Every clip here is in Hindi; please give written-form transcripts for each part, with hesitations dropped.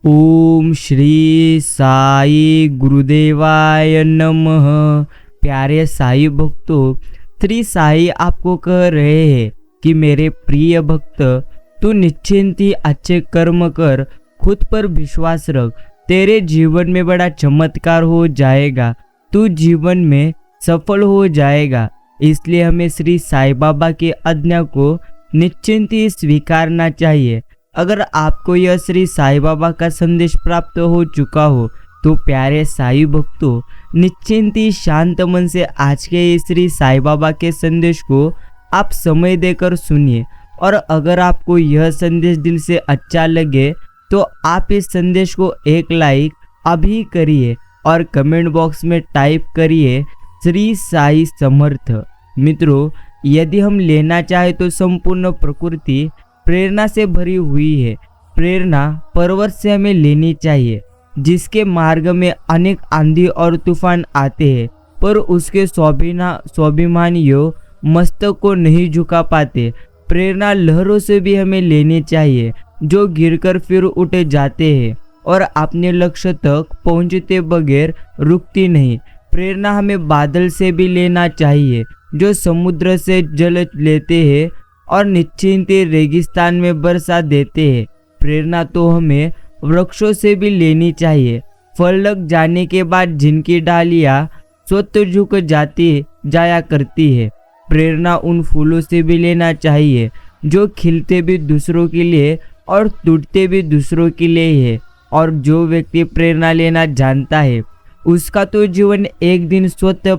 ओम श्री साई गुरुदेवाय नमः। प्यारे साई भक्तों, श्री साई आपको कह रहे हैं कि मेरे प्रिय भक्त, तू निश्चिंत ही अच्छे कर्म कर, खुद पर विश्वास रख, तेरे जीवन में बड़ा चमत्कार हो जाएगा, तू जीवन में सफल हो जाएगा। इसलिए हमें श्री साई बाबा की आज्ञा को निश्चिंत ही स्वीकारना चाहिए। अगर आपको यह श्री साई बाबा का संदेश प्राप्त हो चुका हो तो प्यारे साई भक्तों, निश्चिंत ही शांत मन से आज के इस श्री साई बाबा के संदेश को आप समय देकर सुनिए। और अगर आपको यह संदेश दिल से अच्छा लगे तो आप इस संदेश को एक लाइक अभी करिए और कमेंट बॉक्स में टाइप करिए श्री साई समर्थ। मित्रों, यदि हम लेना चाहे तो संपूर्ण प्रकृति प्रेरणा से भरी हुई है। प्रेरणा पर्वत से हमें लेनी चाहिए, जिसके मार्ग में अनेक आंधी और तूफान आते हैं, पर उसके स्वाभिमानियों मस्तक को नहीं झुका पाते। प्रेरणा लहरों से भी हमें लेनी चाहिए, जो गिरकर फिर उठ जाते हैं और अपने लक्ष्य तक पहुंचते बगैर रुकती नहीं। प्रेरणा हमें बादल से भी लेना चाहिए, जो समुद्र से जल लेते हैं और निश्चिंत रेगिस्तान में बरसा देते हैं। प्रेरणा तो हमें वृक्षों से भी लेनी चाहिए, फल लग जाने के बाद जिनकी डालियां स्वतः झुक जाया करती है। प्रेरणा उन फूलों से भी लेना चाहिए जो खिलते भी दूसरों के लिए और टूटते भी दूसरों के लिए है। और जो व्यक्ति प्रेरणा लेना जानता है, उसका तो जीवन एक दिन स्वतः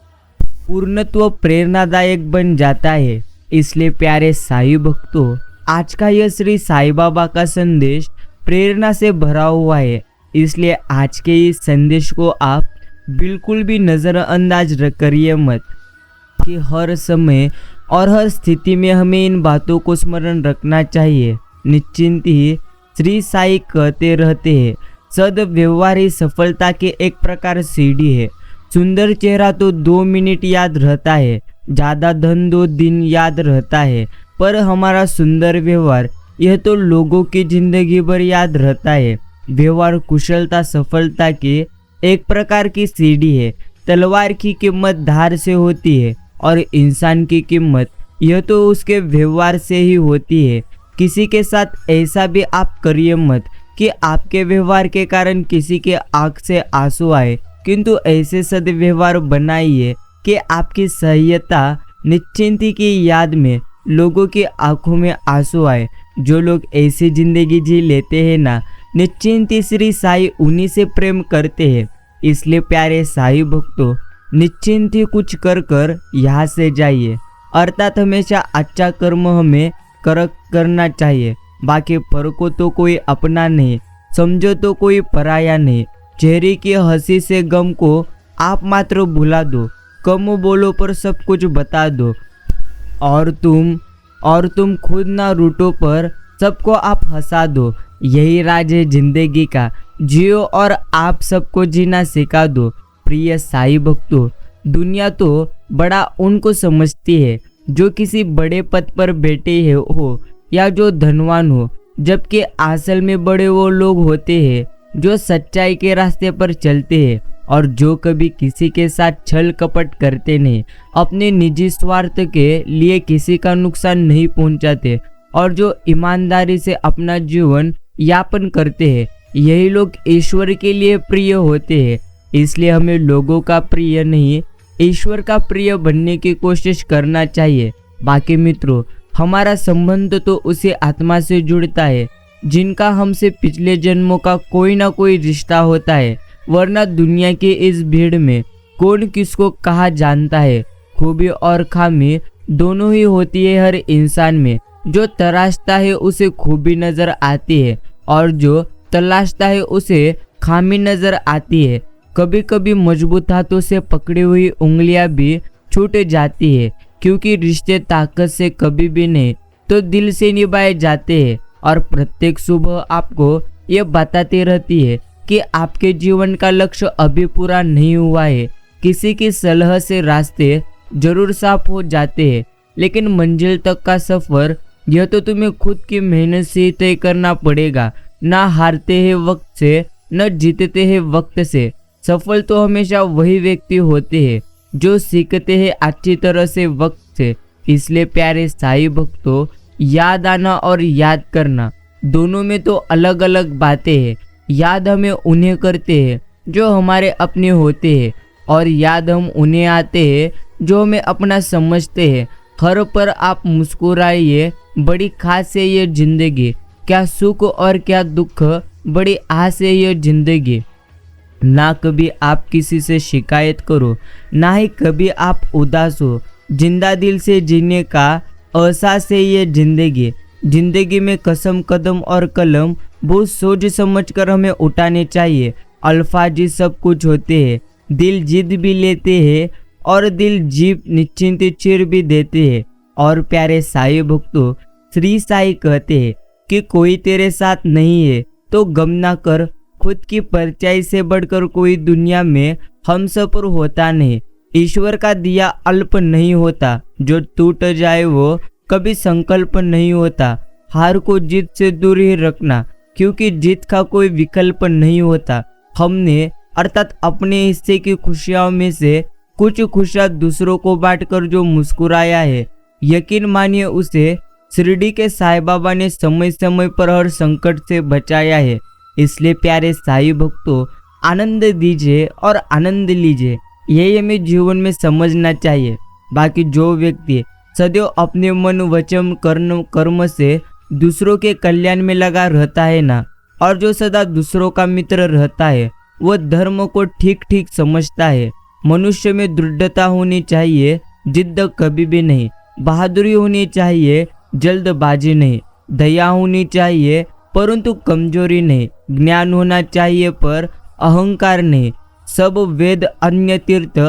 पूर्णत्व प्रेरणादायक बन जाता है। इसलिए प्यारे साई भक्तों, आज का यह श्री साई बाबा का संदेश प्रेरणा से भरा हुआ है। इसलिए आज के इस संदेश को आप बिल्कुल भी नज़रअंदाज करिए मत, कि हर समय और हर स्थिति में हमें इन बातों को स्मरण रखना चाहिए। निश्चिंत ही श्री साई कहते रहते हैं, सद्व्यवहार ही सफलता के एक प्रकार सीढ़ी है। सुंदर चेहरा तो 2 मिनट याद रहता है, ज़्यादा धन 2 दिन याद रहता है, पर हमारा सुंदर व्यवहार यह तो लोगों की जिंदगी भर याद रहता है। व्यवहार कुशलता सफलता की एक प्रकार की सीढ़ी है। तलवार की कीमत धार से होती है और इंसान की कीमत यह तो उसके व्यवहार से ही होती है। किसी के साथ ऐसा भी आप करिए मत कि आपके व्यवहार के कारण किसी के आंख से आंसू आए, किंतु ऐसे सद्व्यवहार बनाइए कि आपकी सहायता निश्चिंती की याद में लोगों की आंखों में आंसू आए। जो लोग ऐसी जिंदगी जी लेते हैं ना, निश्चिंती श्री साई उन्हीं से प्रेम करते हैं। इसलिए प्यारे साई भक्तों, निश्चिंत ही कुछ कर कर यहाँ से जाइए। अर्थात हमेशा अच्छा कर्म हमें करना चाहिए। बाकी पर को तो कोई अपना नहीं, समझो तो कोई पराया नहीं। चेहरे की हंसी से गम को आप मात्र भुला दो, कम बोलो पर सब कुछ बता दो। और तुम खुद ना रूठो पर सबको आप हंसा दो। यही राज है जिंदगी का, जियो और आप सबको जीना सिखा दो। प्रिय साई भक्तों, दुनिया तो बड़ा उनको समझती है जो किसी बड़े पद पर बैठे हो या जो धनवान हो, जबकि असल में बड़े वो लोग होते हैं जो सच्चाई के रास्ते पर चलते हैं और जो कभी किसी के साथ छल कपट करते नहीं, अपने निजी स्वार्थ के लिए किसी का नुकसान नहीं पहुंचाते और जो ईमानदारी से अपना जीवन यापन करते हैं, यही लोग ईश्वर के लिए प्रिय होते हैं। इसलिए हमें लोगों का प्रिय नहीं, ईश्वर का प्रिय बनने की कोशिश करना चाहिए। बाकी मित्रों, हमारा संबंध तो उसी आत्मा से जुड़ता है जिनका हमसे पिछले जन्मों का कोई ना कोई रिश्ता होता है, वरना दुनिया की इस भीड़ में कौन किसको कहा जानता है। खूबी और खामी दोनों ही होती है हर इंसान में। जो तराशता है उसे खूबी नजर आती है और जो तलाशता है उसे खामी नजर आती है। कभी कभी मजबूत हाथों से पकड़ी हुई उंगलियां भी छूट जाती है, क्योंकि रिश्ते ताकत से कभी भी नहीं तो दिल से निभाए जाते हैं। और प्रत्येक सुबह आपको ये बताती रहती है कि आपके जीवन का लक्ष्य अभी पूरा नहीं हुआ है। किसी की सलाह से रास्ते जरूर साफ हो जाते हैं, लेकिन मंजिल तक का सफर यह तो तुम्हें खुद की मेहनत से तय करना पड़ेगा। ना हारते हैं वक्त से न जीतते हैं वक्त से। सफल तो हमेशा वही व्यक्ति होते हैं जो सीखते हैं अच्छी तरह से वक्त से। इसलिए प्यारे साईं भक्तों, याद आना और याद करना दोनों में तो अलग अलग बातें हैं। याद हमें उन्हें करते हैं जो हमारे अपने होते हैं, और याद हम उन्हें आते हैं जो हमें अपना समझते हैं। हर पर आप मुस्कुराइए, बड़ी खास है ये जिंदगी, क्या सुख और क्या दुख, बड़ी आस है ये जिंदगी। ना कभी आप किसी से शिकायत करो, ना ही कभी आप उदास हो। जिंदा दिल से जीने का एहसास है ये जिंदगी। जिंदगी में कसम, कदम और कलम बहुत सोच समझ कर हमें उठाने चाहिए। अल्फाज ही सब कुछ होते हैं। दिल जिद भी लेते हैं और दिल जीप निश्चिंत चीर भी देते हैं। और प्यारे साईं भक्तों, श्री साईं कहते हैं कि कोई तेरे साथ नहीं है तो गम ना कर। खुद की परछाई से बढ़कर कोई दुनिया में हमसफर होता नहीं। ईश्वर का दिया अल्प नहीं होता, जो टूट जाए वो कभी संकल्प नहीं होता। हार को जीत से दूर ही रखना, क्योंकि जीत का कोई विकल्प नहीं होता। हमने अर्थात अपने हिस्से की खुशियों में से कुछ खुशियां दूसरों को बांटकर जो मुस्कुराया है, यकीन मानिए उसे शिरडी के साईं बाबा ने समय समय पर हर संकट से बचाया है। इसलिए प्यारे साईं भक्तों, आनंद दीजिए और आनंद लीजिए, यही हमें जीवन में समझना चाहिए। बाकी जो व्यक्ति सदैव अपने मन, वचन, कर्म से दूसरों के कल्याण में लगा रहता है ना, और जो सदा दूसरों का मित्र रहता है, वो धर्म को ठीक ठीक समझता है। मनुष्य में दृढ़ता होनी चाहिए, जिद्द कभी भी नहीं। बहादुरी होनी चाहिए, जल्दबाजी नहीं। दया होनी चाहिए, परंतु कमजोरी नहीं। ज्ञान होना चाहिए, पर अहंकार नहीं। सब वेद, अन्य तीर्थ,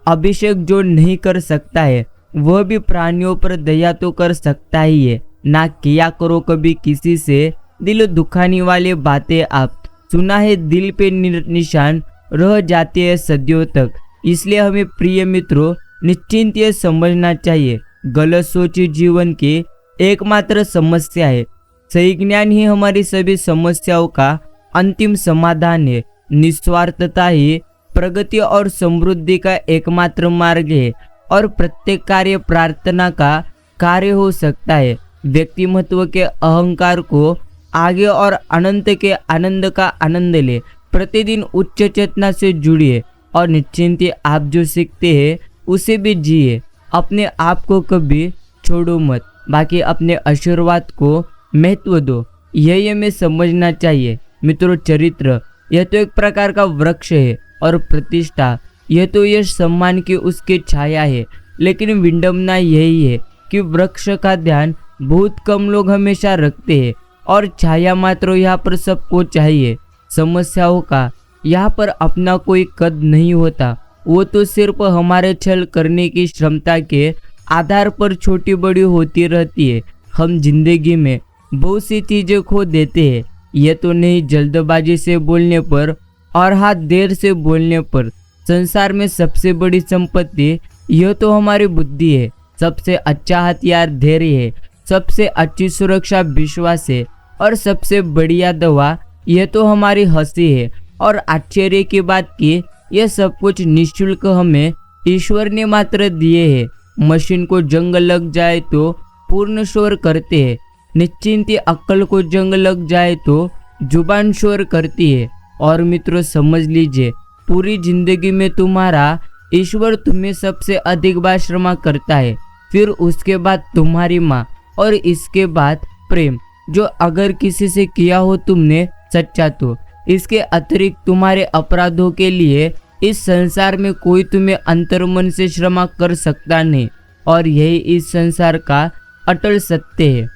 अभिषेक जो नहीं कर सकता है, वह भी प्राणियों पर दया तो कर सकता ही है। ना किया करो कभी किसी से दिल दुखाने वाले बातें। आप सुना है दिल पे निशान रह जाते हैं सदियों तक। इसलिए हमें प्रिय मित्रों, निश्चिंत ये समझना चाहिए, गलत सोची जीवन की एकमात्र समस्या है। सही ज्ञान ही हमारी सभी समस्याओं का अंतिम समाधान है। निस्वार्थता ही प्रगति और समृद्धि का एकमात्र मार्ग है, और प्रत्येक कार्य प्रार्थना का कार्य हो सकता है। व्यक्तिमत्व के अहंकार को आगे और अनंत के आनंद का आनंद ले। प्रतिदिन उच्च चेतना से जुड़िए और निश्चिंत आप जो सीखते हैं उसे भी जिए। अपने आप को कभी छोड़ो मत, बाकी अपने आशीर्वाद को महत्व दो, यही हमें समझना चाहिए। मित्रों, चरित्र यह तो एक प्रकार का वृक्ष है, और प्रतिष्ठा यह तो यश सम्मान की उसकी छाया है। लेकिन विडंबना यही है कि वृक्ष का ध्यान बहुत कम लोग हमेशा रखते हैं, और छाया मात्र यहाँ पर सबको चाहिए। समस्याओं का यहाँ पर अपना कोई कद नहीं होता, वो तो सिर्फ हमारे छल करने की क्षमता के आधार पर छोटी बड़ी होती रहती है। हम जिंदगी में बहुत सी चीजें खो देते हैं, ये तो नहीं जल्दबाजी से बोलने पर और हाथ देर से बोलने पर। संसार में सबसे बड़ी संपत्ति यह तो हमारी बुद्धि है। सबसे अच्छा हथियार धैर्य है, सबसे अच्छी सुरक्षा विश्वास है, और सबसे बढ़िया दवा यह तो हमारी हंसी है। और आश्चर्य की बात कि यह सब कुछ निःशुल्क हमें ईश्वर ने मात्र दिए हैं। मशीन को जंग लग जाए तो पूर्ण शोर करते हैं, निश्चिंत अक्ल को जंग लग जाए तो जुबान शोर करती है। और मित्रों, समझ लीजिए, पूरी जिंदगी में तुम्हारा ईश्वर तुम्हें सबसे अधिक बार क्षमा करता है, फिर उसके बाद तुम्हारी माँ, और इसके बाद प्रेम, जो अगर किसी से किया हो तुमने सच्चा तो। इसके अतिरिक्त तुम्हारे अपराधों के लिए इस संसार में कोई तुम्हें अंतर्मन से क्षमा कर सकता नहीं। और यही इस संसार का अटल सत्य है,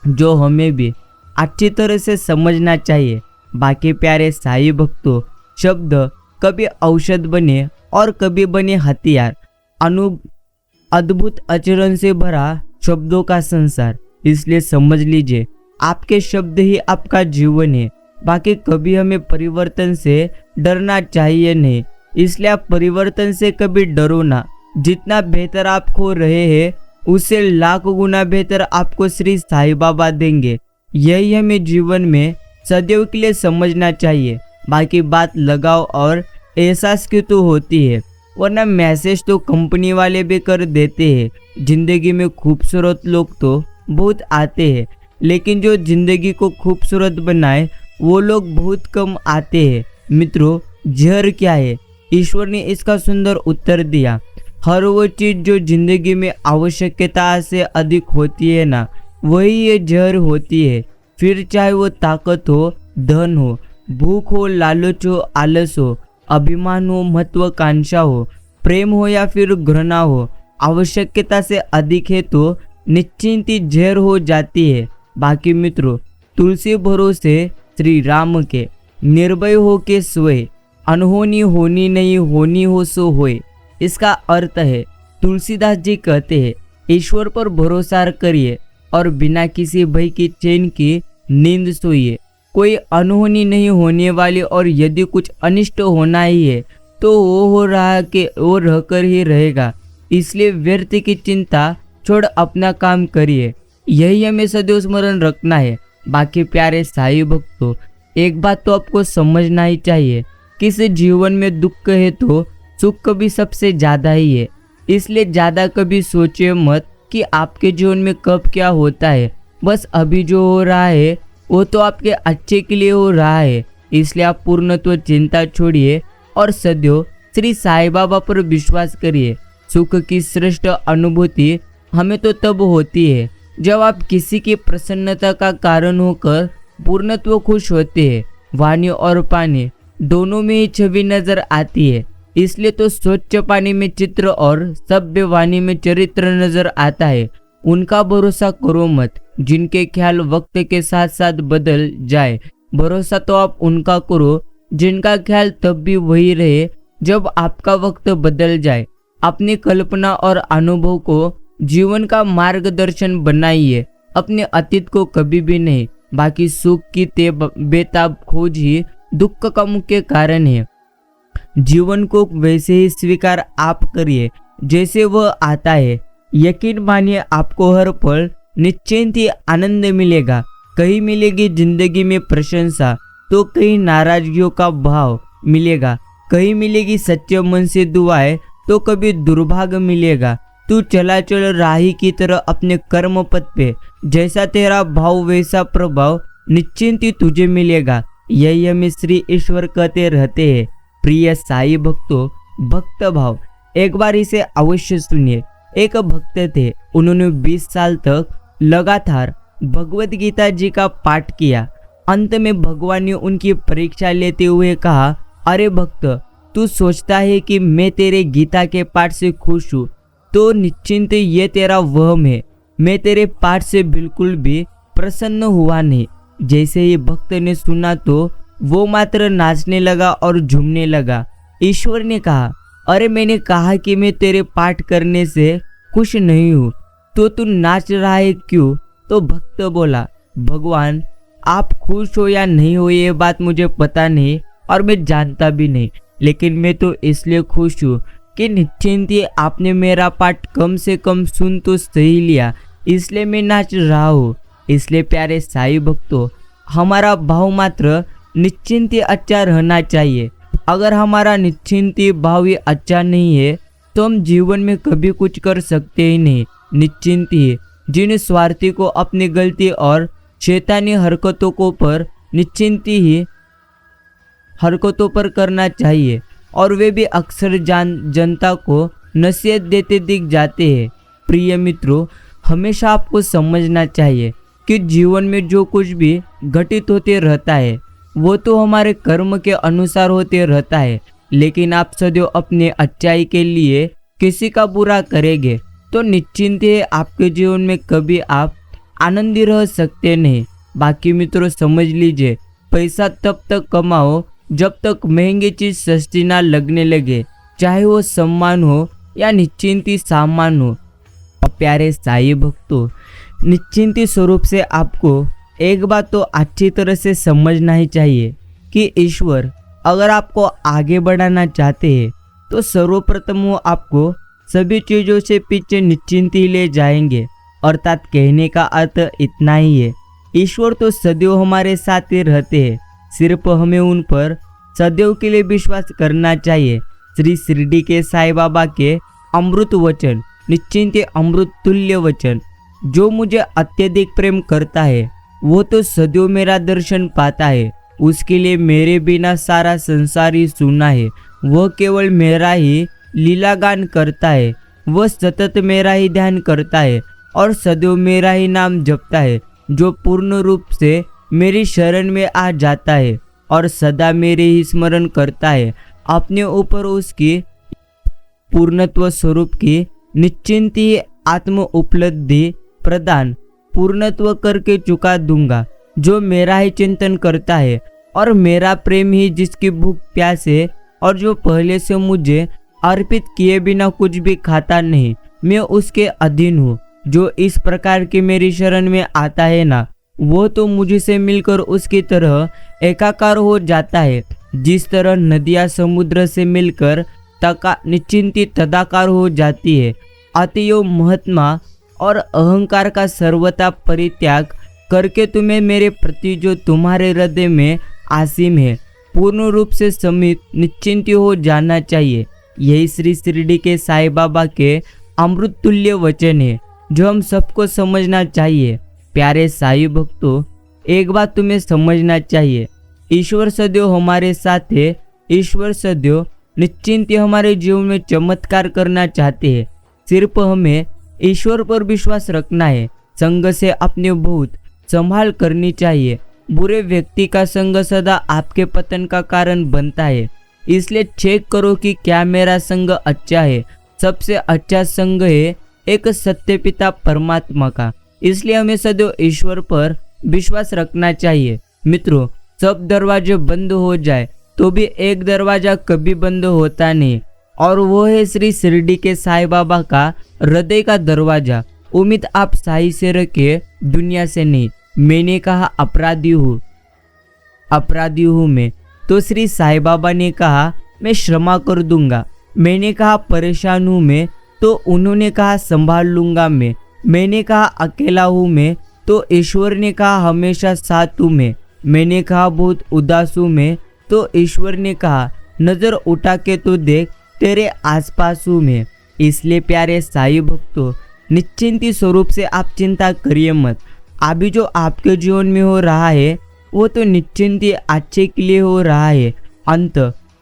जो हमें भी अच्छी तरह से समझना चाहिए। बाकी प्यारे साईं भक्तों, शब्द कभी औषध बने और कभी बने हथियार। अद्भुत आचरण से भरा शब्दों का संसार। इसलिए समझ लीजिए, आपके शब्द ही आपका जीवन है। बाकी कभी हमें परिवर्तन से डरना चाहिए नहीं। इसलिए आप परिवर्तन से कभी डरो ना। जितना बेहतर आप खो रहे हैं, उससे लाख गुना बेहतर आपको श्री साईं बाबा देंगे। यही हमें जीवन में सदैव के लिए समझना चाहिए। बाकी बात लगाव और एहसास की तो होती है, वरना मैसेज तो कंपनी वाले भी कर देते हैं। जिंदगी में खूबसूरत लोग तो बहुत आते हैं, लेकिन जो जिंदगी को खूबसूरत बनाए वो लोग बहुत कम आते हैं। मित्रों, जहर क्या है? ईश्वर ने इसका सुंदर उत्तर दिया। हर वो चीज़ जो जिंदगी में आवश्यकता से अधिक होती है ना, वही ये जहर होती है। फिर चाहे वो ताकत हो, धन हो, भूख हो, लालच हो, आलस हो, अभिमान हो, महत्वाकांक्षा हो, प्रेम हो या फिर घृणा हो, आवश्यकता से अधिक है तो निश्चिंत ही जहर हो जाती है। बाकी मित्रों, तुलसी भरोसे श्री राम के, निर्भय हो के सोए, अनहोनी होनी नहीं, होनी हो सो होए। इसका अर्थ है, तुलसीदास जी कहते हैं, ईश्वर पर भरोसा करिए और बिना किसी भय की चैन की नींद सोइए। कोई अनहोनी नहीं होने वाली, और यदि कुछ अनिष्ट होना ही है तो वो हो रहा कि वो रहकर ही रहेगा। इसलिए व्यर्थ की चिंता छोड़ अपना काम करिए, यही हमें सदैव स्मरण रखना है। बाकी प्यारे साईं भक्तों, एक बात तो आपको समझना ही चाहिए कि इस जीवन में दुख है तो सुख भी सबसे ज़्यादा ही है। इसलिए ज़्यादा कभी सोचिए मत कि आपके जीवन में कब क्या होता है। बस अभी जो हो रहा है वो तो आपके अच्छे के लिए हो रहा है। इसलिए आप पूर्णत्व चिंता छोड़िए और सदैव श्री साईं बाबा पर विश्वास करिए। सुख की श्रेष्ठ अनुभूति हमें तो तब होती है जब आप किसी की प्रसन्नता का कारण होकर पूर्णत्व खुश होते हैं। वाणी और पानी दोनों में ही छवि नजर आती है, इसलिए तो स्वच्छ पानी में चित्र और सभ्य वाणी में चरित्र नजर आता है। उनका भरोसा करो मत जिनके ख्याल वक्त के साथ साथ बदल जाए। भरोसा तो आप उनका करो जिनका ख्याल तब भी वही रहे जब आपका वक्त बदल जाए। अपनी कल्पना और अनुभव को जीवन का मार्गदर्शन बनाइए, अपने अतीत को कभी भी नहीं। बाकी सुख की बेताब खोज ही दुख का मुख्य कारण है। जीवन को वैसे ही स्वीकार आप करिए जैसे वह आता है। यकीन मानिए, आपको हर पल निश्चिंत ही आनंद मिलेगा। कहीं मिलेगी जिंदगी में प्रशंसा तो कहीं नाराजगियों का भाव मिलेगा, कहीं मिलेगी सच्चे मन से दुआएं तो कभी दुर्भाग्य मिलेगा। तू चला चल राही की तरह अपने कर्म पथ पे, जैसा तेरा भाव वैसा प्रभाव निश्चिंत ही तुझे मिलेगा। यही हमें श्री ईश्वर कहते रहते हैं। प्रिय साई भक्तों, भक्त भाव एक बार इसे अवश्य सुनिए। एक भक्त थे, उन्होंने 20 साल तक लगातार भगवत गीता जी का पाठ किया। अंत में भगवान ने उनकी परीक्षा लेते हुए कहा, अरे भक्त, तू सोचता है कि मैं तेरे गीता के पाठ से खुश हूँ, तो निश्चिंत ये तेरा वहम है। मैं तेरे पाठ से बिल्कुल भी प्रसन्न हुआ नहीं। जैसे ही भक्त ने सुना तो वो मात्र नाचने लगा और झूमने लगा। ईश्वर ने कहा, अरे मैंने कहा कि मैं तेरे पाठ करने से खुश नहीं हूँ, तो तू नाच रहा है क्यों? तो भक्त बोला, भगवान, आप खुश हो या नहीं हो ये बात मुझे पता नहीं और मैं जानता भी नहीं, लेकिन मैं तो इसलिए खुश हूँ कि निश्चिंत ही आपने मेरा पाठ कम से कम सुन तो सही लिया, इसलिए मैं नाच रहा हूँ। इसलिए प्यारे साईं भक्तों, हमारा भाव मात्र निश्चिंत ही अच्छा रहना चाहिए। अगर हमारा निश्चिंत ही भाव ही अच्छा नहीं है तो हम जीवन में कभी कुछ कर सकते ही नहीं। निश्चिंत ही जिन स्वार्थी को अपनी गलती और शैतानी हरकतों को पर निश्चिंत ही हरकतों पर करना चाहिए, और वे भी अक्सर जनता को नसीहत देते दिख जाते हैं। प्रिय मित्रों, हमेशा आपको समझना चाहिए कि जीवन में जो कुछ भी घटित होते रहता है वो तो हमारे कर्म के अनुसार होते रहता है, लेकिन आप सदैव अपने अच्छाई के लिए किसी का बुरा करेंगे तो निश्चिंत है आपके जीवन में कभी आप आनंदी रह सकते नहीं। बाकी मित्रों, समझ लीजिए, पैसा तब तक कमाओ जब तक महंगी चीज सस्ती ना लगने लगे, चाहे वो सम्मान हो या निश्चिंती सामान हो। प्यारे साई भक्तों, निश्चिंती स्वरूप से आपको एक बात तो अच्छी तरह से समझना ही चाहिए कि ईश्वर अगर आपको आगे बढ़ाना चाहते हैं तो सर्वप्रथम वो आपको सभी चीज़ों से पीछे निश्चिंत ही ले जाएंगे। अर्थात कहने का अर्थ इतना ही है ईश्वर तो सदैव हमारे साथ ही रहते हैं, सिर्फ हमें उन पर सदैव के लिए विश्वास करना चाहिए। श्री शिरडी के साईं बाबा के अमृत वचन, निश्चिंत अमृत तुल्य वचन। जो मुझे अत्यधिक प्रेम करता है वो तो सदैव मेरा दर्शन पाता है। उसके लिए मेरे बिना सारा संसार ही सुना है। वह केवल मेरा ही लीलागान करता है। वह सतत मेरा ही ध्यान करता है और सदैव मेरा ही नाम जपता है। जो पूर्ण रूप से मेरी शरण में आ जाता है और सदा मेरे ही स्मरण करता है, अपने ऊपर उसकी पूर्णत्व स्वरूप की निश्चिंत ही आत्म उपलब्धि प्रदान पूर्णत्व करके चुका दूंगा। जो मेरा ही चिंतन करता है और मेरा प्रेम ही जिसकी भूख प्यास है और जो पहले से मुझे अर्पित किए बिना कुछ भी खाता नहीं, मैं उसके अधीन हूँ। जो इस प्रकार की मेरी शरण में आता है ना, वो तो मुझसे मिलकर उसकी तरह एकाकार हो जाता है। जिस तरह नदियाँ समुद्र से मिलकर निश्चिंती तदाकार हो जाती है। अतएव महात्मा और अहंकार का सर्वथा परित्याग करके तुम्हें मेरे प्रति जो तुम्हारे हृदय में आसीम है, पूर्ण रूप से समित निश्चिंत हो जाना चाहिए। यही श्री शिरडी के साईं बाबा के अमृत तुल्य वचन है जो हम सबको समझना चाहिए। प्यारे साई भक्तों, एक बात तुम्हें समझना चाहिए, ईश्वर सदैव हमारे साथ है। ईश्वर सदैव निश्चिंत हमारे जीवन में चमत्कार करना चाहते हैं। सिर्फ हमें ईश्वर पर विश्वास रखना है। संग से अपने बहुत संभाल करनी चाहिए। बुरे व्यक्ति का संग सदा आपके पतन का कारण बनता है। इसलिए चेक करो कि क्या मेरा संग अच्छा है। सबसे अच्छा संग है एक सत्य पिता परमात्मा का। इसलिए हमें सदैव ईश्वर पर विश्वास रखना चाहिए। मित्रों, सब दरवाजे बंद हो जाए तो भी एक दरवाजा कभी बंद होता नहीं, और वो है श्री शिरडी के साईं बाबा का हृदय का दरवाजा। उम्मीद आप साई से रखे, दुनिया से नहीं। मैंने कहा अपराधी हूँ मैं, तो श्री साईं बाबा ने कहा मैं क्षमा कर दूंगा। मैंने कहा परेशान हूँ मैं, तो उन्होंने कहा संभाल लूंगा मैं। मैंने कहा अकेला हूँ मैं, तो ईश्वर ने कहा हमेशा साथ हूँ मैं। मैंने कहा बहुत उदास हूँ मैं, तो ईश्वर ने कहा नजर उठा के तो देख, तेरे आसपास हूँ मैं। इसलिए प्यारे साई भक्तों, निश्चिंती स्वरूप से आप चिंता करिए मत। अभी जो आपके जीवन में हो रहा है वो तो निश्चिंती अच्छे के लिए हो रहा है। अंत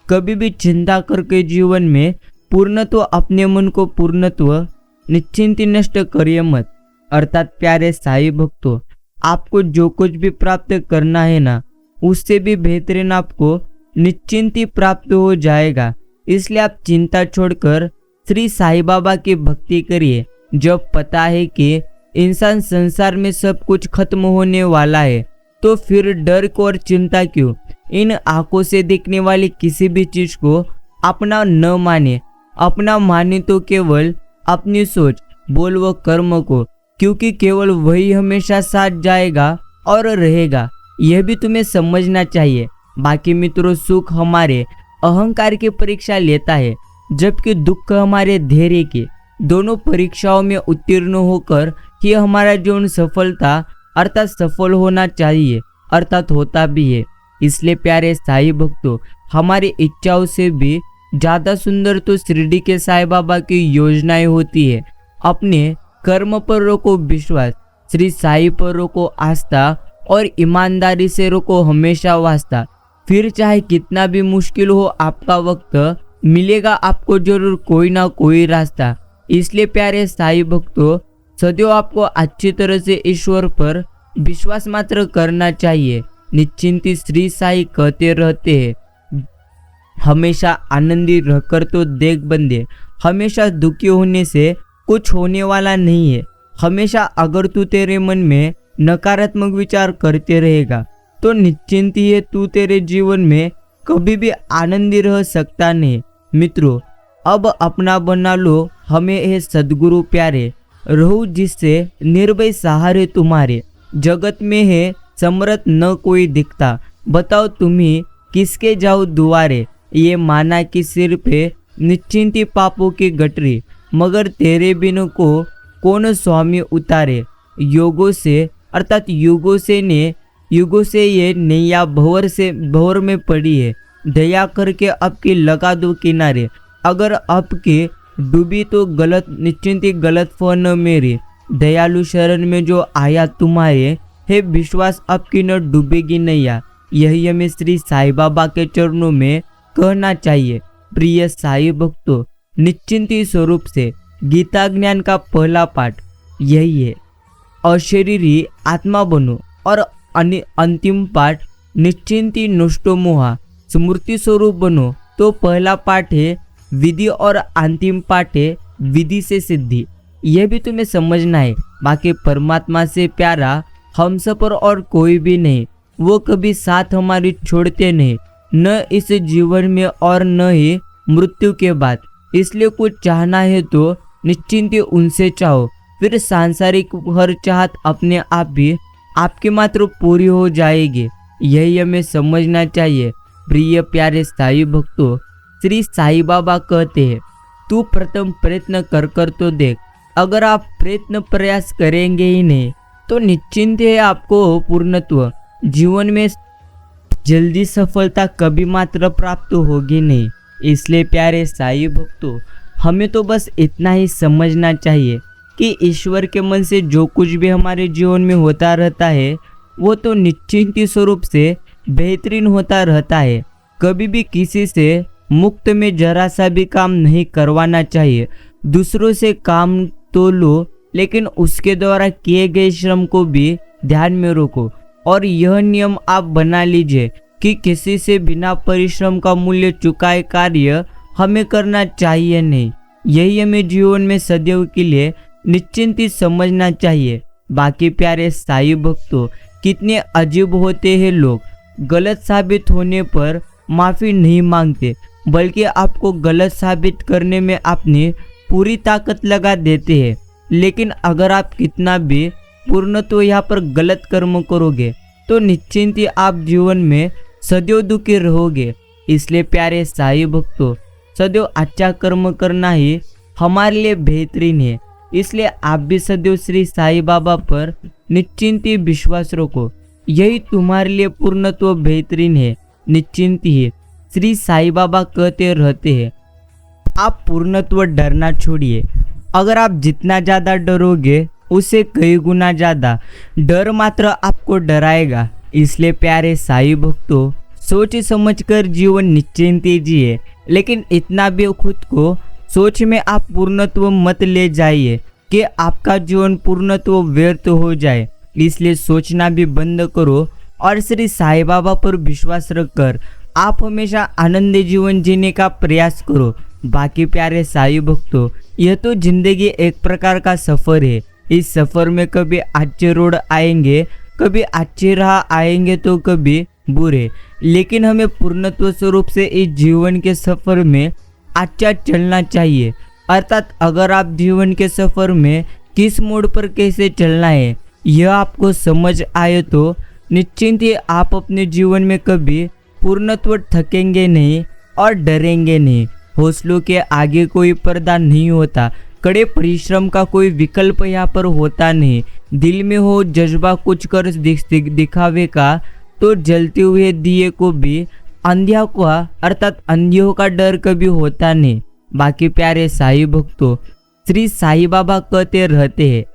कभी भी चिंता करके जीवन में पूर्णत्व, अपने मन को पूर्णत्व निश्चिंती नष्ट करिए मत। अर्थात प्यारे साई भक्तों, आपको जो कुछ भी प्राप्त करना है ना, उससे भी बेहतरीन आपको निश्चिंती प्राप्त हो जाएगा। इसलिए आप चिंता छोड़कर श्री साईं बाबा की भक्ति करिए। जब पता है कि इंसान संसार में सब कुछ खत्म होने वाला है, तो फिर डर को और चिंता क्यों। इन आंखों से दिखने वाली किसी भी चीज को अपना न माने। अपना माने तो केवल अपनी सोच, बोल व कर्म को, क्योंकि केवल वही हमेशा साथ जाएगा और रहेगा। यह भी तुम्हें समझना चाहिए। बाकी मित्रों, सुख हमारे अहंकार की परीक्षा लेता है, जबकि दुख हमारे धैर्य की। दोनों परीक्षाओं में उत्तीर्ण होकर ही हमारा जीवन सफलता अर्थात सफल होना चाहिए, अर्थात होता भी है। इसलिए प्यारे साई भक्तों, हमारी इच्छाओं से भी ज़्यादा सुंदर तो शिरडी के साईं बाबा की योजनाएं होती है। अपने कर्म पर रखो विश्वास, श्री साई पर रखो आस्था और ईमानदारी से रखो हमेशा वास्ता। फिर चाहे कितना भी मुश्किल हो, आपका वक्त मिलेगा आपको जरूर कोई ना कोई रास्ता। इसलिए प्यारे साई भक्तों, सदैव आपको अच्छी तरह से ईश्वर पर विश्वास मात्र करना चाहिए। निश्चिंती श्री साई कहते रहते हैं, हमेशा आनंदी रहकर तो देख बंदे, हमेशा दुखी होने से कुछ होने वाला नहीं है। हमेशा अगर तू तेरे मन में नकारात्मक विचार करते रहेगा तो निश्चिंत ही तू तेरे जीवन में कभी भी आनंदी रह सकता नहीं। मित्रों, अब अपना बना लो हमें है सद्गुरु प्यारे, रहू जिससे निर्भय सहारे तुम्हारे। जगत में है समर्थ न कोई दिखता, बताओ तुम्ही किसके जाओ दुआरे। ये माना कि सिर पे निश्चिंती पापों की गठरी, मगर तेरे बिन को कौन स्वामी उतारे। योगों से अर्थात युगों से ये नैया भंवर में पड़ी है। दया करके आपकी लगा दो किनारे, अगर आपकी डूबी तो गलत निश्चिंत ही गलत फन मेरी। दयालु शरण में जो आया तुम्हारे, हे विश्वास आपकी न डूबेगी नैया। यही हमें श्री साईं बाबा के चरणों में कहना चाहिए। प्रिय साईं भक्तों, निश्चिंती स्वरूप से गीता ज्ञान का पहला पाठ यही है, अशरीरी आत्मा बनो। और अंतिम पाठ निश्चिंती नष्टो मोहा, स्मृति स्वरूप बनो। तो पहला पाठ है विधि और अंतिम पाठ है विधि से सिद्धि। यह भी तुम्हें समझना है। बाकी परमात्मा से प्यारा हम सब पर और कोई भी नहीं। वो कभी साथ हमारी छोड़ते नहीं, न इस जीवन में और न ही मृत्यु के बाद। इसलिए कुछ चाहना है तो निश्चिंत उनसे चाहो, फिर सांसारिक हर चाहत अपने आप भी आपके मात्र पूरी हो जाएगी। यही हमें समझना चाहिए। प्रिय प्यारे साईं भक्तों, श्री साईं बाबा कहते हैं, तू प्रथम प्रयत्न कर तो देख। अगर आप प्रयत्न प्रयास करेंगे ही नहीं तो निश्चिंत है आपको पूर्णत्व जीवन में जल्दी सफलता कभी मात्र प्राप्त होगी नहीं। इसलिए प्यारे साईं भक्तों, हमें तो बस इतना ही समझना चाहिए कि ईश्वर के मन से जो कुछ भी हमारे जीवन में होता रहता है वो तो निश्चिंत स्वरूप से बेहतरीन होता रहता है। कभी भी किसी से मुक्त में जरा सा भी काम नहीं करवाना चाहिए। दूसरों से काम तो लो, लेकिन उसके द्वारा किए गए श्रम को भी ध्यान में रखो। और यह नियम आप बना लीजिए कि किसी से बिना परिश्रम का मूल्य चुकाए कार्य हमें करना चाहिए नहीं। यही हमें जीवन में सदैव के लिए निश्चिंत समझना चाहिए। बाकी प्यारे साईं भक्तों, कितने अजीब होते हैं लोग। गलत साबित होने पर माफ़ी नहीं मांगते, बल्कि आपको गलत साबित करने में अपनी पूरी ताकत लगा देते हैं। लेकिन अगर आप कितना भी पूर्णत्व यहाँ पर गलत कर्म करोगे तो निश्चिंत ही आप जीवन में सदैव दुखी रहोगे। इसलिए प्यारे साईं भक्तों, सदैव अच्छा कर्म करना ही हमारे लिए बेहतरीन है। इसलिए आप भी सदैव श्री साईं बाबा पर निश्चिंत ही विश्वास रखो। यही तुम्हारे लिए पूर्णत्व बेहतरीन है। निश्चिंत ही श्री साईं बाबा कहते रहते हैं, आप पूर्णत्व डरना छोड़िए। अगर आप जितना ज़्यादा डरोगे उससे कई गुना ज़्यादा डर मात्र आपको डराएगा। इसलिए प्यारे साईं भक्तों, सोच समझकर जीवन निश्चिंत जिए, लेकिन इतना भी खुद को सोच में आप पूर्णत्व मत ले जाइए कि आपका जीवन पूर्णत्व व्यर्थ हो जाए। इसलिए सोचना भी बंद करो और श्री साईं बाबा पर विश्वास रखकर आप हमेशा आनंदी जीवन जीने का प्रयास करो। बाकी प्यारे साईं भक्तों, यह तो जिंदगी एक प्रकार का सफ़र है। इस सफ़र में कभी अच्छे रोड आएंगे, कभी अच्छे राह आएंगे तो कभी बुरे, लेकिन हमें पूर्णत्व स्वरूप से इस जीवन के सफ़र में अच्छा चलना चाहिए। अर्थात अगर आप जीवन के सफ़र में किस मोड़ पर कैसे चलना है यह आपको समझ आए तो निश्चिंत ही आप अपने जीवन में कभी पूर्णत्व थकेंगे नहीं और डरेंगे नहीं। हौसलों के आगे कोई पर्दा नहीं होता, कड़े परिश्रम का कोई विकल्प यहाँ पर होता नहीं। दिल में हो जज्बा कुछ कर दिखावे का तो जलते हुए दिए को भी अंधिया को अर्थात अंधियों का डर कभी होता नहीं। बाकी प्यारे साईं भक्तों, श्री साईं बाबा कहते रहते हैं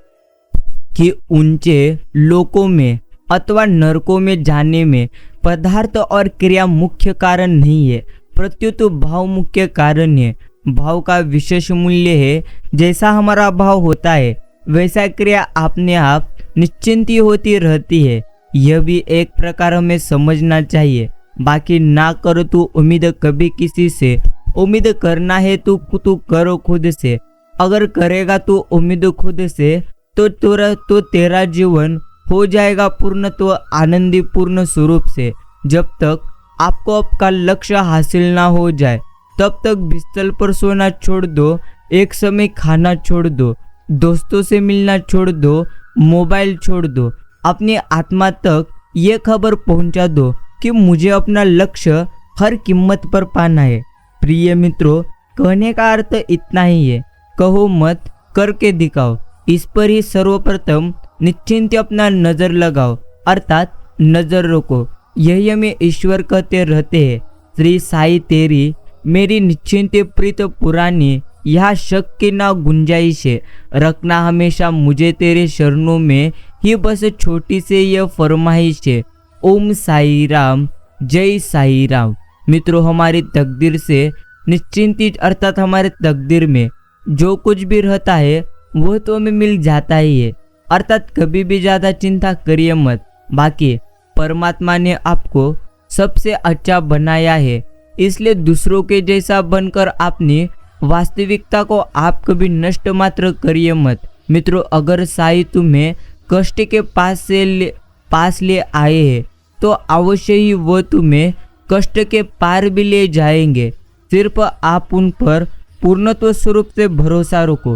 कि ऊंचे लोकों में अथवा नरकों में जाने में पदार्थ और क्रिया मुख्य कारण नहीं है, प्रत्युत भाव मुख्य कारण है। भाव का विशेष मूल्य है। जैसा हमारा भाव होता है वैसा क्रिया अपने आप निश्चिंत होती रहती है। यह भी एक प्रकार हमें समझना चाहिए। बाकी ना करो तो उम्मीद कभी किसी से, उम्मीद करना है तो तू करो खुद से। अगर करेगा तो उम्मीद खुद से तो तेरा जीवन हो जाएगा पूर्णत्व आनंदी पूर्ण स्वरूप से। जब तक आपको आपका लक्ष्य हासिल ना हो जाए तब तक बिस्तर पर सोना छोड़ दो, एक समय खाना छोड़ दो, दोस्तों से मिलना छोड़ दो, मोबाइल छोड़ दो। अपनी आत्मा तक ये खबर पहुंचा दो कि मुझे अपना लक्ष्य हर कीमत पर पाना है। प्रिय मित्रों, कहने का अर्थ इतना ही है, कहो मत करके दिखाओ। इस पर ही सर्वप्रथम निश्चिंत अपना नजर लगाओ अर्थात नजर रखो। यही हमें ईश्वर कहते रहते हैं, श्री साई तेरी मेरी निश्चिंत प्रीत पुरानी, यह शक की ना गुंजाइश है, रखना हमेशा मुझे तेरे शरणों में ही, बस छोटी से यह फरमाइश है। ओम साई राम, जय साई राम। मित्रों, हमारी तकदीर से निश्चिंत अर्थात हमारे तकदीर में जो कुछ भी रहता है वो तो हमें मिल जाता ही है, अर्थात कभी भी ज़्यादा चिंता करिए मत। बाकी परमात्मा ने आपको सबसे अच्छा बनाया है, इसलिए दूसरों के जैसा बनकर अपनी वास्तविकता को आप कभी नष्ट मात्र करिए मत। मित्रों, अगर साई तुम्हें कष्ट के पास ले आए हैं तो अवश्य ही वो तुम्हें कष्ट के पार भी ले जाएंगे। सिर्फ आप उन पर पूर्णत्व स्वरूप से भरोसा रखो।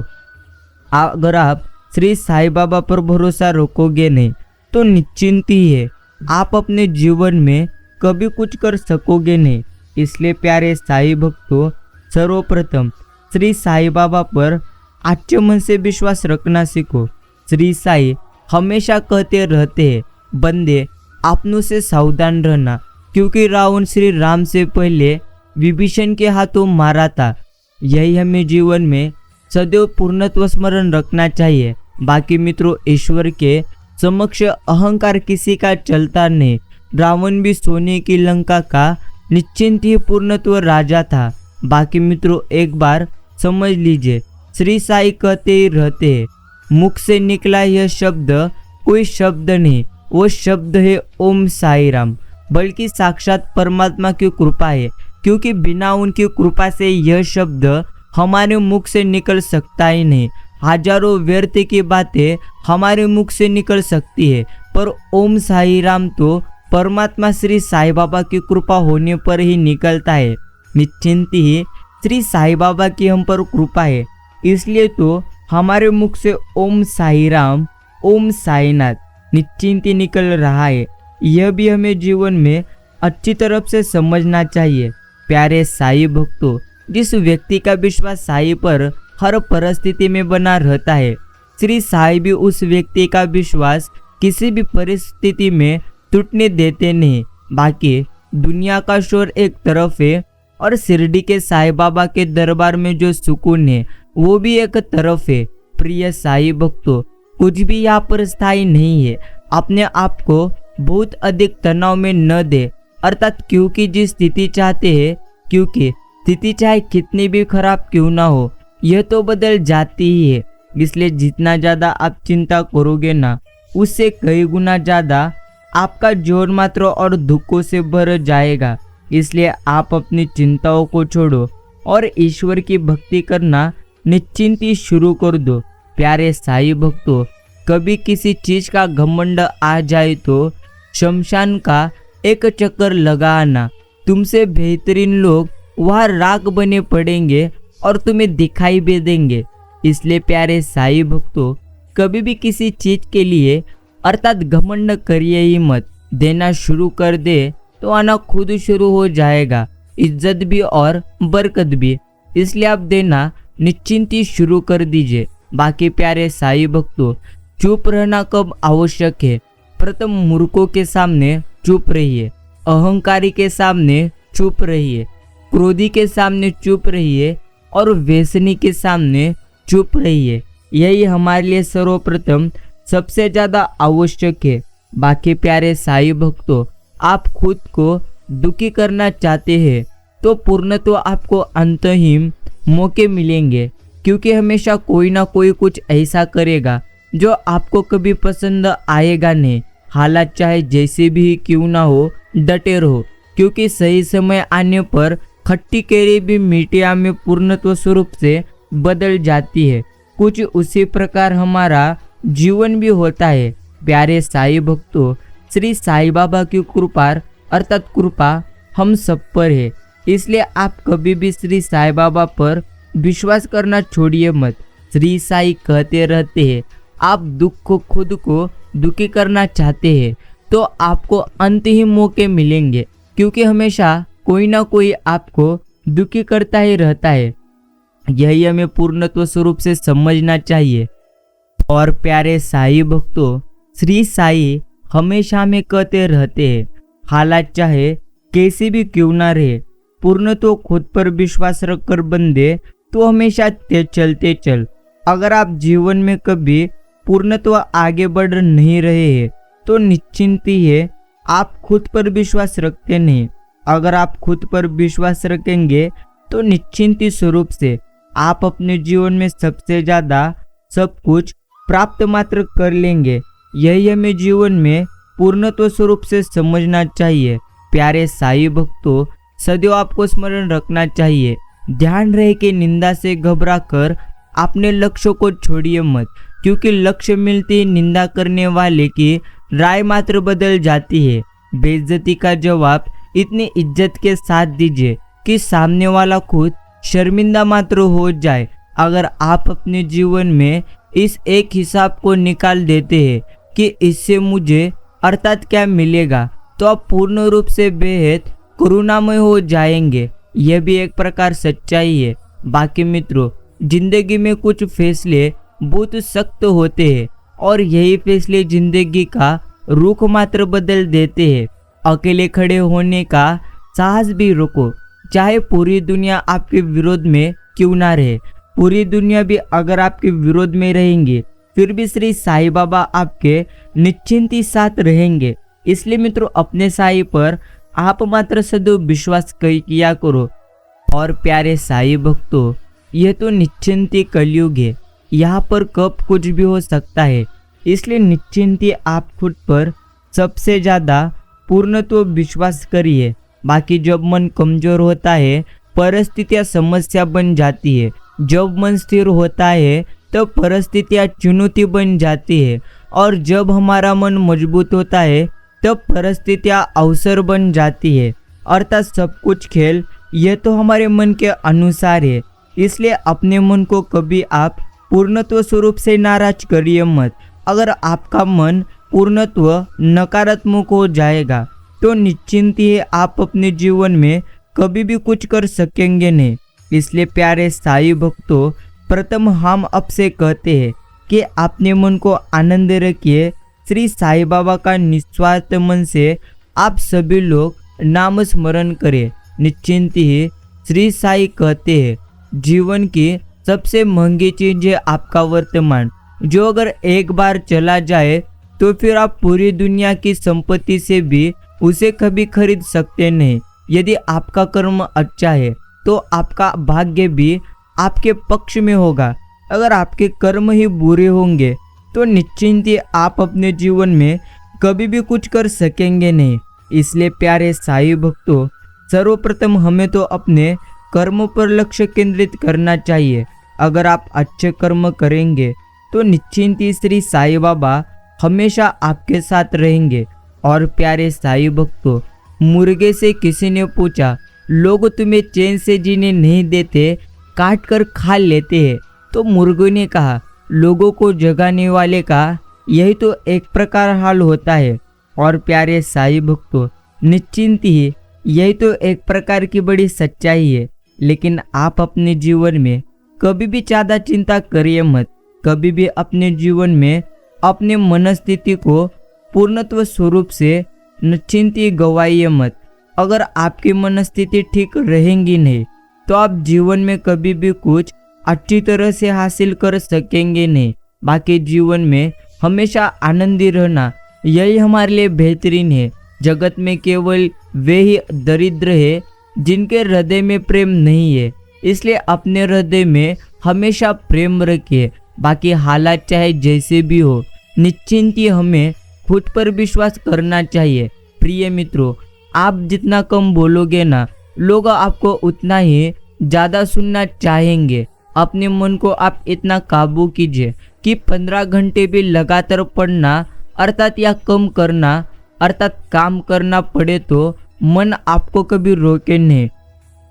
अगर आप श्री साई बाबा पर भरोसा रखोगे नहीं तो निश्चिंत ही है, आप अपने जीवन में कभी कुछ कर सकोगे नहीं। इसलिए प्यारे साई भक्तों, सर्वप्रथम श्री साई बाबा पर अच्छे मन से विश्वास रखना सीखो। श्री साई हमेशा कहते रहते हैं, बंदे अपनों से सावधान रहना, क्योंकि रावण श्री राम से पहले विभीषण के हाथों मारा था। यही हमें जीवन में सदैव पूर्णत्व स्मरण रखना चाहिए। बाकी मित्रों, ईश्वर के समक्ष अहंकार किसी का चलता नहीं। रावण भी सोने की लंका का निश्चिंत ही पूर्णत्व राजा था। बाकी मित्रों, एक बार समझ लीजिए, श्री साई कहते ही रहते हैं, मुख से निकला यह शब्द कोई शब्द नहीं, वो शब्द है ओम साई राम, बल्कि साक्षात परमात्मा की कृपा है, क्योंकि बिना उनकी कृपा से यह शब्द हमारे मुख से निकल सकता ही नहीं। हजारों व्यर्थ की बातें हमारे मुख से निकल सकती है, पर ओम साई राम तो परमात्मा श्री साई बाबा की कृपा होने पर ही निकलता है। निश्चिंत ही श्री साई बाबा की हम पर कृपा है, इसलिए तो हमारे मुख से ओम साई राम, ओम साईनाथ निश्चिंत ही निकल रहा है। यह भी हमें जीवन में अच्छी तरफ से समझना चाहिए। प्यारे साई भक्तों, जिस व्यक्ति का विश्वास साई पर हर परिस्थिति में बना रहता है, श्री साई भी उस व्यक्ति का विश्वास किसी भी परिस्थिति में टूटने देते नहीं। बाकी दुनिया का शोर एक तरफ है और शिरडी के साई बाबा के दरबार में जो सुकून है वो भी एक तरफ है। प्रिय साई भक्तों, कुछ भी यहाँ पर स्थायी नहीं है। अपने आप को बहुत अधिक तनाव में न दे, अर्थात क्योंकि जिस स्थिति चाहते हैं, क्योंकि स्थिति चाहे कितनी भी खराब क्यों ना हो, यह तो बदल जाती ही है। इसलिए जितना ज़्यादा आप चिंता करोगे ना, उससे कई गुना ज़्यादा आपका जोर मात्र और दुखों से भर जाएगा। इसलिए आप अपनी चिंताओं को छोड़ो और ईश्वर की भक्ति करना निश्चिंत ही शुरू कर दो। प्यारे साई भक्तों, कभी किसी चीज का घमंड आ जाए तो शमशान का एक चक्कर लगा आना। तुमसे बेहतरीन लोग वहाँ राख बने पड़ेंगे और तुम्हें दिखाई भी देंगे। इसलिए प्यारे साई भक्तों, कभी भी किसी चीज के लिए अर्थात घमंड करिए ही मत। देना शुरू कर दे तो आना खुद शुरू हो जाएगा, इज्जत भी और बरकत भी। इसलिए आप देना निश्चिंत ही शुरू कर दीजिए। बाकी प्यारे साई भक्तों, चुप रहना कब आवश्यक है? प्रथम मूर्खों के सामने चुप रहिए, अहंकारी के सामने चुप रहिए, क्रोधी के सामने चुप रहिए और व्यसनी के सामने चुप रहिए। यही हमारे लिए सर्वप्रथम सबसे ज़्यादा आवश्यक है। बाकी प्यारे साई भक्तों, आप खुद को दुखी करना चाहते हैं तो पूर्णत्व आपको अंतहीन मौके मिलेंगे, क्योंकि हमेशा कोई ना कोई कुछ ऐसा करेगा जो आपको कभी पसंद आएगा नहीं। हालात चाहे जैसे भी क्यों ना हो, डटे रहो, क्योंकि सही समय आने पर खट्टी केरी भी मीठिया में पूर्णत्व स्वरूप से बदल जाती है। कुछ उसी प्रकार हमारा जीवन भी होता है। प्यारे साई भक्तों, श्री साई बाबा की कृपा अर्थात कृपा हम सब पर है। इसलिए आप कभी भी श्री साई बाबा पर विश्वास करना छोड़िए मत। श्री साई कहते रहते हैं, आप दुख को खुद को दुखी करना चाहते हैं तो आपको अंतहीन मौके मिलेंगे, क्योंकि हमेशा कोई ना कोई आपको दुखी करता ही रहता है। यही हमें पूर्णत्व स्वरूप से समझना चाहिए। और प्यारे साईं भक्तों, श्री साईं हमेशा में कहते रहते हैं, हालात चाहे कैसे भी क्यों ना रहे, पूर्ण तो खुद पर विश्वास रखकर बंदे तो हमेशा तेज चलते चल। अगर आप जीवन में कभी पूर्णत्व आगे बढ़ नहीं रहे हैं तो निश्चिंत ही है आप खुद पर विश्वास रखते नहीं। अगर आप खुद पर विश्वास रखेंगे तो निश्चिंत स्वरूप से आप अपने जीवन में सबसे ज़्यादा सब कुछ प्राप्त मात्र कर लेंगे। यही हमें जीवन में पूर्णत्व स्वरूप से समझना चाहिए। प्यारे साईं भक्तों, सदैव आपको स्मरण रखना चाहिए, ध्यान रहे कि निंदा से घबरा कर अपने लक्ष्य को छोड़िए मत, क्योंकि लक्ष्य मिलते ही निंदा करने वाले की राय मात्र बदल जाती है। बेइज्जती का जवाब इतनी इज्जत के साथ दीजिए कि सामने वाला खुद शर्मिंदा मात्र हो जाए। अगर आप अपने जीवन में इस एक हिसाब को निकाल देते हैं कि इससे मुझे अर्थात क्या मिलेगा, तो आप पूर्ण रूप से बेहद करुणामय हो जाएंगे। यह भी एक प्रकार सच्चाई है। बाकी मित्रों, जिंदगी में कुछ फैसले बहुत सख्त होते हैं और यही फैसले जिंदगी का रुख मात्र बदल देते हैं। अकेले खड़े होने का साहस भी रखो, चाहे पूरी दुनिया आपके विरोध में क्यों ना रहे। पूरी दुनिया भी अगर आपके विरोध में रहेंगी, फिर भी श्री साईं बाबा आपके निश्चिंत ही साथ रहेंगे। इसलिए मित्रों, अपने साईं पर आप मात्र सदैव विश्वास किया करो। और प्यारे साईं भक्तों, यह तो निश्चिंती कलयुग है, यहाँ पर कब कुछ भी हो सकता है। इसलिए निश्चिंती आप खुद पर सबसे ज़्यादा पूर्णत्व विश्वास करिए। बाकी जब मन कमजोर होता है, परिस्थितियाँ समस्या बन जाती है। जब मन स्थिर होता है तब परिस्थितियाँ चुनौती बन जाती है, और जब हमारा मन मजबूत होता है तब परिस्थितियाँ अवसर बन जाती है। अर्थात सब कुछ खेल यह तो हमारे मन के अनुसार है। इसलिए अपने मन को कभी आप पूर्णत्व स्वरूप से नाराज करिए मत। अगर आपका मन पूर्णत्व नकारात्मक हो जाएगा तो निश्चिंत ही आप अपने जीवन में कभी भी कुछ कर सकेंगे नहीं। इसलिए प्यारे साईं भक्तों, प्रथम हम आपसे कहते हैं कि अपने मन को आनंद रखिए। श्री साईं बाबा का निस्वार्थ मन से आप सभी लोग नाम स्मरण करें। निश्चिंत ही श्री साईं कहते हैं, जीवन की सबसे महंगी चीज है आपका वर्तमान, जो अगर एक बार चला जाए तो फिर आप पूरी दुनिया की संपत्ति से भी उसे कभी खरीद सकते नहीं। यदि आपका कर्म अच्छा है तो आपका भाग्य भी आपके पक्ष में होगा। अगर आपके कर्म ही बुरे होंगे तो निश्चिंत ही आप अपने जीवन में कभी भी कुछ कर सकेंगे नहीं। इसलिए प्यारे साईं भक्तों, सर्वप्रथम हमें तो अपने कर्मों पर लक्ष्य केंद्रित करना चाहिए। अगर आप अच्छे कर्म करेंगे तो निश्चिंत ही श्री साईं बाबा हमेशा आपके साथ रहेंगे। और प्यारे साईं भक्तों, मुर्गे से किसी ने पूछा, लोग तुम्हें चैन से जीने नहीं देते, काट कर खा लेते हैं। तो मुर्गे ने कहा, लोगों को जगाने वाले का यही तो एक प्रकार हाल होता है। और प्यारे साईं भक्तों, निश्चिंत ही यही तो एक प्रकार की बड़ी सच्चाई है। लेकिन आप अपने जीवन में कभी भी ज़्यादा चिंता करिए मत। कभी भी अपने जीवन में अपने मनस्थिति को पूर्णत्व स्वरूप से निश्चिंती गवाइए मत। अगर आपकी मनस्थिति ठीक रहेंगी नहीं तो आप जीवन में कभी भी कुछ अच्छी तरह से हासिल कर सकेंगे नहीं। बाकी जीवन में हमेशा आनंदी रहना यही हमारे लिए बेहतरीन है। जगत में केवल वे ही दरिद्र है जिनके हृदय में प्रेम नहीं है। इसलिए अपने हृदय में हमेशा प्रेम रखिए। बाकी हालात चाहे जैसे भी हो, निश्चिंत ही हमें खुद पर विश्वास करना चाहिए। प्रिय मित्रों, आप जितना कम बोलोगे ना, लोग आपको उतना ही ज़्यादा सुनना चाहेंगे। अपने मन को आप इतना काबू कीजिए कि 15 घंटे भी लगातार पढ़ना अर्थात या कम करना अर्थात काम करना पड़े तो मन आपको कभी रोके नहीं।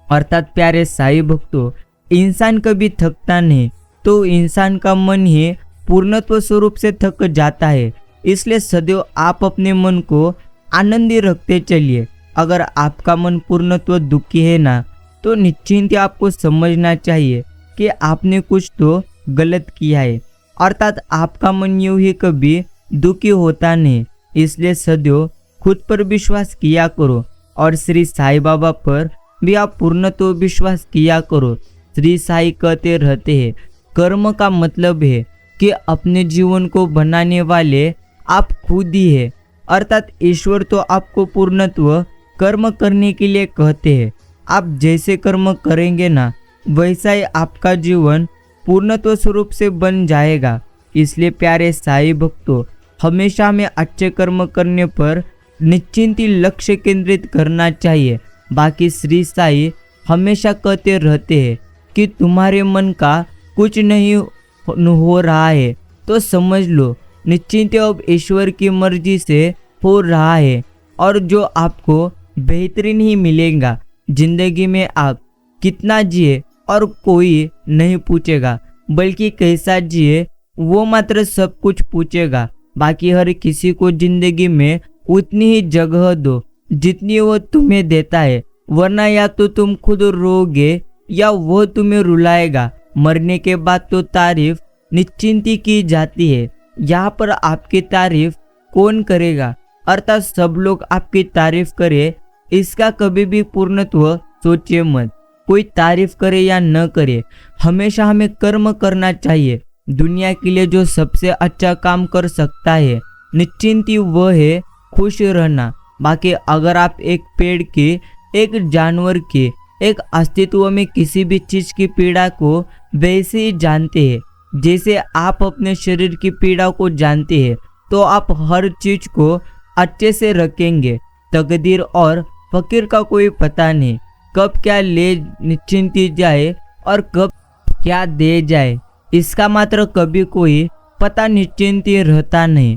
अर्थात प्यारे साईं भक्तों, इंसान कभी थकता नहीं, तो इंसान का मन ही पूर्णत्व स्वरूप से थक जाता है। इसलिए सदैव आप अपने मन को आनंदी रखते चलिए। अगर आपका मन पूर्णत्व दुखी है ना, तो निश्चिंत आपको समझना चाहिए कि आपने कुछ तो गलत किया है। अर्थात आपका मन यूं ही कभी दुखी होता नहीं। इसलिए सदैव खुद पर विश्वास किया करो और श्री साईं बाबा पर भी आप पूर्णतः विश्वास किया करो। श्री साईं कहते रहते हैं, कर्म का मतलब है कि अपने जीवन को बनाने वाले आप खुद ही है। अर्थात ईश्वर तो आपको पूर्णत्व कर्म करने के लिए कहते हैं। आप जैसे कर्म करेंगे ना, वैसा ही आपका जीवन पूर्णत्व स्वरूप से बन जाएगा। इसलिए प्यारे साईं भक्तों, हमेशा हमें अच्छे कर्म करने पर निश्चिंत ही लक्ष्य केंद्रित करना चाहिए। बाकी श्री साईं हमेशा कहते रहते हैं कि तुम्हारे मन का कुछ नहीं हो रहा है तो समझ लो निश्चिंत अब ईश्वर की मर्जी से हो रहा है, और जो आपको बेहतरीन ही मिलेगा। जिंदगी में आप कितना जिए और कोई नहीं पूछेगा, बल्कि कैसा जिए वो मात्र सब कुछ पूछेगा। बाकी हर किसी को जिंदगी में उतनी ही जगह दो जितनी वो तुम्हें देता है, वरना या तो तुम खुद रोओगे या वो तुम्हें रुलाएगा। मरने के बाद तो तारीफ निश्चिंती की जाती है, यहाँ पर आपकी तारीफ कौन करेगा? अर्थात सब लोग आपकी तारीफ करे, इसका कभी भी पूर्णत्व सोचिए मत। कोई तारीफ करे या न करे, हमेशा हमें कर्म करना चाहिए। दुनिया के लिए जो सबसे अच्छा काम कर सकता है निश्चिंती वह है खुश रहना। बाकी अगर आप एक पेड़ के, एक जानवर के, एक अस्तित्व में किसी भी चीज की पीड़ा को वैसे ही जानते हैं जैसे आप अपने शरीर की पीड़ा को जानते हैं, तो आप हर चीज को अच्छे से रखेंगे। तकदीर और फकीर का कोई पता नहीं, कब क्या ले निश्चिंती जाए और कब क्या दे जाए, इसका मात्र कभी कोई पता निश्चिंती रहता नहीं।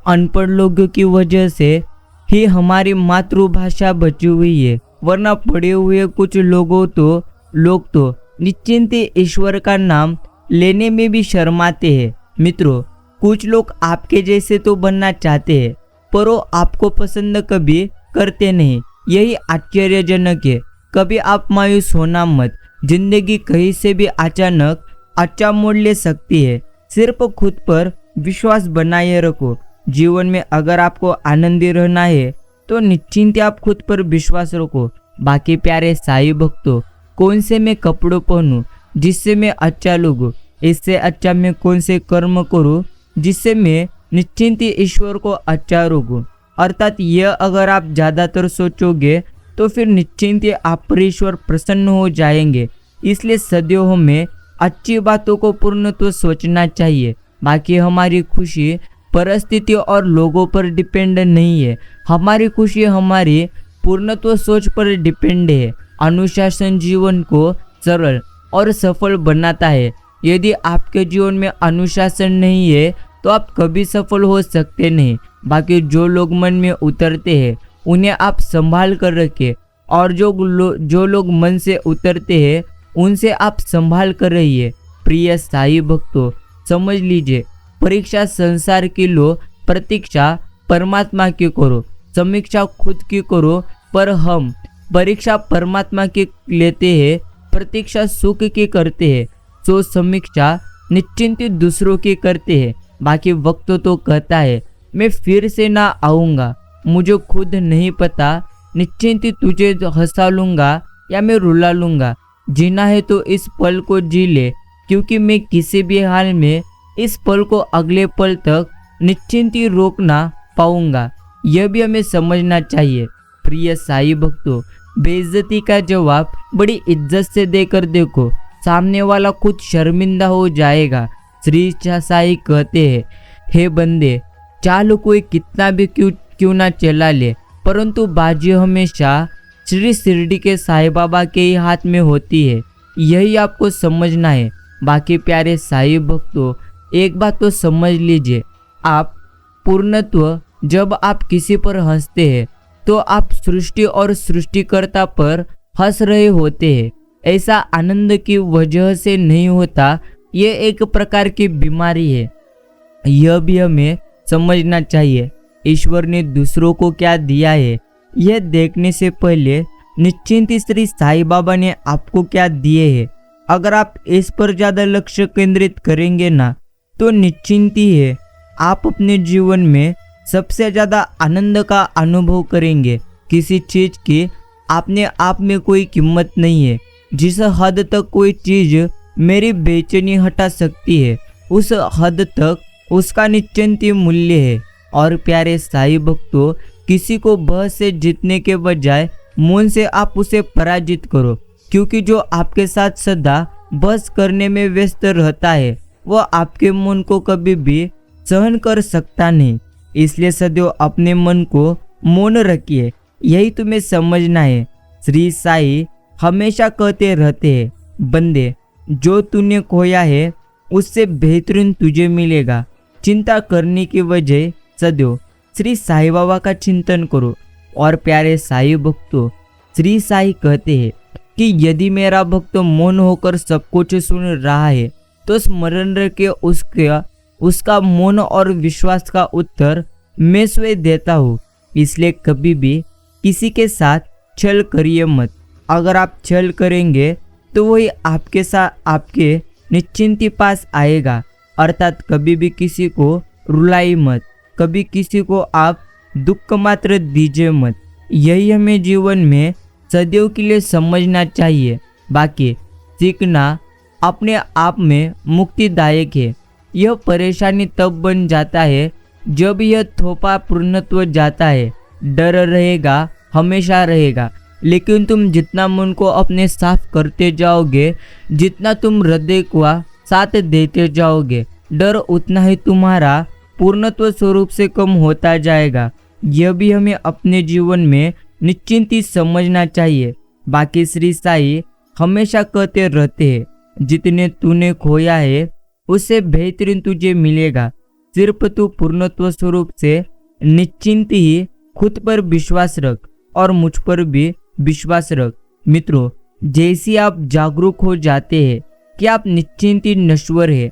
अनपढ़ लोगों की वजह से ही हमारी मातृभाषा बची हुई है, वरना पढ़े हुए कुछ लोग तो निश्चिंती ईश्वर का नाम लेने में भी शर्माते हैं। मित्रों, कुछ लोग आपके जैसे तो बनना चाहते हैं, पर वो आपको पसंद कभी करते नहीं। यही आश्चर्यजनक है। कभी आप मायूस होना मत, जिंदगी कहीं से भी अचानक अच्छा मोड़ ले सकती है। सिर्फ खुद पर विश्वास बनाए रखो। जीवन में अगर आपको आनंदी रहना है तो निश्चिंत आप खुद पर विश्वास रखो। बाकी प्यारे साईं भक्तों, कौन से मैं कपड़ों पहनूं जिससे मैं अच्छा लगूं, इससे अच्छा मैं कौन से कर्म करूं जिससे मैं निश्चिंत ईश्वर को अच्छा रोकूं। अर्थात यह अगर आप ज़्यादातर सोचोगे तो फिर निश्चिंत आप पर ईश्वर प्रसन्न हो जाएंगे। इसलिए सदैव हमें अच्छी बातों को पूर्णत्व सोचना चाहिए। बाकी हमारी खुशी परिस्थिति और लोगों पर डिपेंड नहीं है, हमारी खुशी हमारी पूर्णत्व सोच पर डिपेंड है। अनुशासन जीवन को सरल और सफल बनाता है। यदि आपके जीवन में अनुशासन नहीं है तो आप कभी सफल हो सकते नहीं। बाकी जो लोग मन में उतरते हैं उन्हें आप संभाल कर रखें, और जो लोग मन से उतरते हैं उनसे आप संभाल कर रहिए। प्रिय साईं भक्तों, समझ लीजिए, परीक्षा संसार की लो, प्रतीक्षा परमात्मा की करो। समीक्षा खुद की करो, पर हम परीक्षा परमात्मा की लेते हैं, प्रतीक्षा सुख की करते हैं, सो समीक्षा निश्चिंत दूसरों की करते हैं। बाकी वक्त तो कहता है मैं फिर से ना आऊँगा, मुझे खुद नहीं पता, निश्चिंत तुझे हंसा लूँगा या मैं रुला लूँगा। जीना है तो इस पल को जी ले, क्योंकि मैं किसी भी हाल में इस पल को अगले पल तक निश्चिंत ही रोक ना पाऊँगा। यह भी हमें समझना चाहिए। प्रिय साईं भक्तों, बेइज्जती का जवाब बड़ी इज्जत से देकर देखो, सामने वाला खुद शर्मिंदा हो जाएगा। श्री साईं कहते हैं, हे बंदे, चाल कोई कितना भी क्यों ना चला ले, परंतु बाजी हमेशा श्री शिरडी के साईं बाबा के ही हाथ में होती है। यही आपको समझना है। बाकी प्यारे साईं भक्तों, एक बात तो समझ लीजिए, आप पूर्णत्व जब आप किसी पर हंसते हैं तो आप सृष्टि और सृष्टिकर्ता पर हंस रहे होते हैं। ऐसा आनंद की वजह से नहीं होता, ये एक प्रकार की बीमारी है। यह भी हमें समझना चाहिए। ईश्वर ने दूसरों को क्या दिया है यह देखने से पहले निश्चिंत श्री साईं बाबा ने आपको क्या दिए हैं, अगर आप इस पर ज़्यादा लक्ष्य केंद्रित करेंगे ना, तो निश्चिंत ही है आप अपने जीवन में सबसे ज़्यादा आनंद का अनुभव करेंगे। किसी चीज़ की अपने आप में कोई कीमत नहीं है। जिस हद तक कोई चीज़ मेरी बेचैनी हटा सकती है उस हद तक उसका निश्चिंत मूल्य है। और प्यारे साईं भक्तों, किसी को बहस से जीतने के बजाय मौन से आप उसे पराजित करो, क्योंकि जो आपके साथ सदा बहस करने में व्यस्त रहता है वह आपके मन को कभी भी सहन कर सकता नहीं। इसलिए सदैव अपने मन को मौन रखिए, यही तुम्हें समझना है। श्री साईं हमेशा कहते रहते हैं, बंदे जो तूने खोया है उससे बेहतरीन तुझे मिलेगा। चिंता करने की वजह सदैव श्री साईं बाबा का चिंतन करो। और प्यारे साईं भक्तों, श्री साईं कहते हैं कि यदि मेरा भक्त मौन होकर सब कुछ सुन रहा है तो स्मरण रखे उसका मौन और विश्वास का उत्तर मैं स्वयं देता हूँ। इसलिए कभी भी किसी के साथ छल करिए मत। अगर आप छल करेंगे तो वही आपके साथ आपके निश्चिंती पास आएगा। अर्थात कभी भी किसी को रुलाई मत, कभी किसी को आप दुख मात्र दीजिए मत। यही हमें जीवन में सदैव के लिए समझना चाहिए। बाकी सीखना अपने आप में मुक्तिदायक है। यह परेशानी तब बन जाता है जब यह थोपा पूर्णत्व जाता है। डर रहेगा, हमेशा रहेगा, लेकिन तुम जितना मन को अपने साफ करते जाओगे, जितना तुम हृदय को साथ देते जाओगे, डर उतना ही तुम्हारा पूर्णत्व स्वरूप से कम होता जाएगा। यह भी हमें अपने जीवन में निश्चिंत ही समझना चाहिए। बाकी श्री साईं हमेशा कहते रहते हैं, जितने तूने खोया है उससे बेहतरीन तुझे मिलेगा। सिर्फ तू पूर्णत्व स्वरूप से निश्चिंत ही खुद पर विश्वास रख और मुझ पर भी विश्वास रख। मित्रों, जैसे आप जागरूक हो जाते हैं कि आप निश्चिंत ही नश्वर है,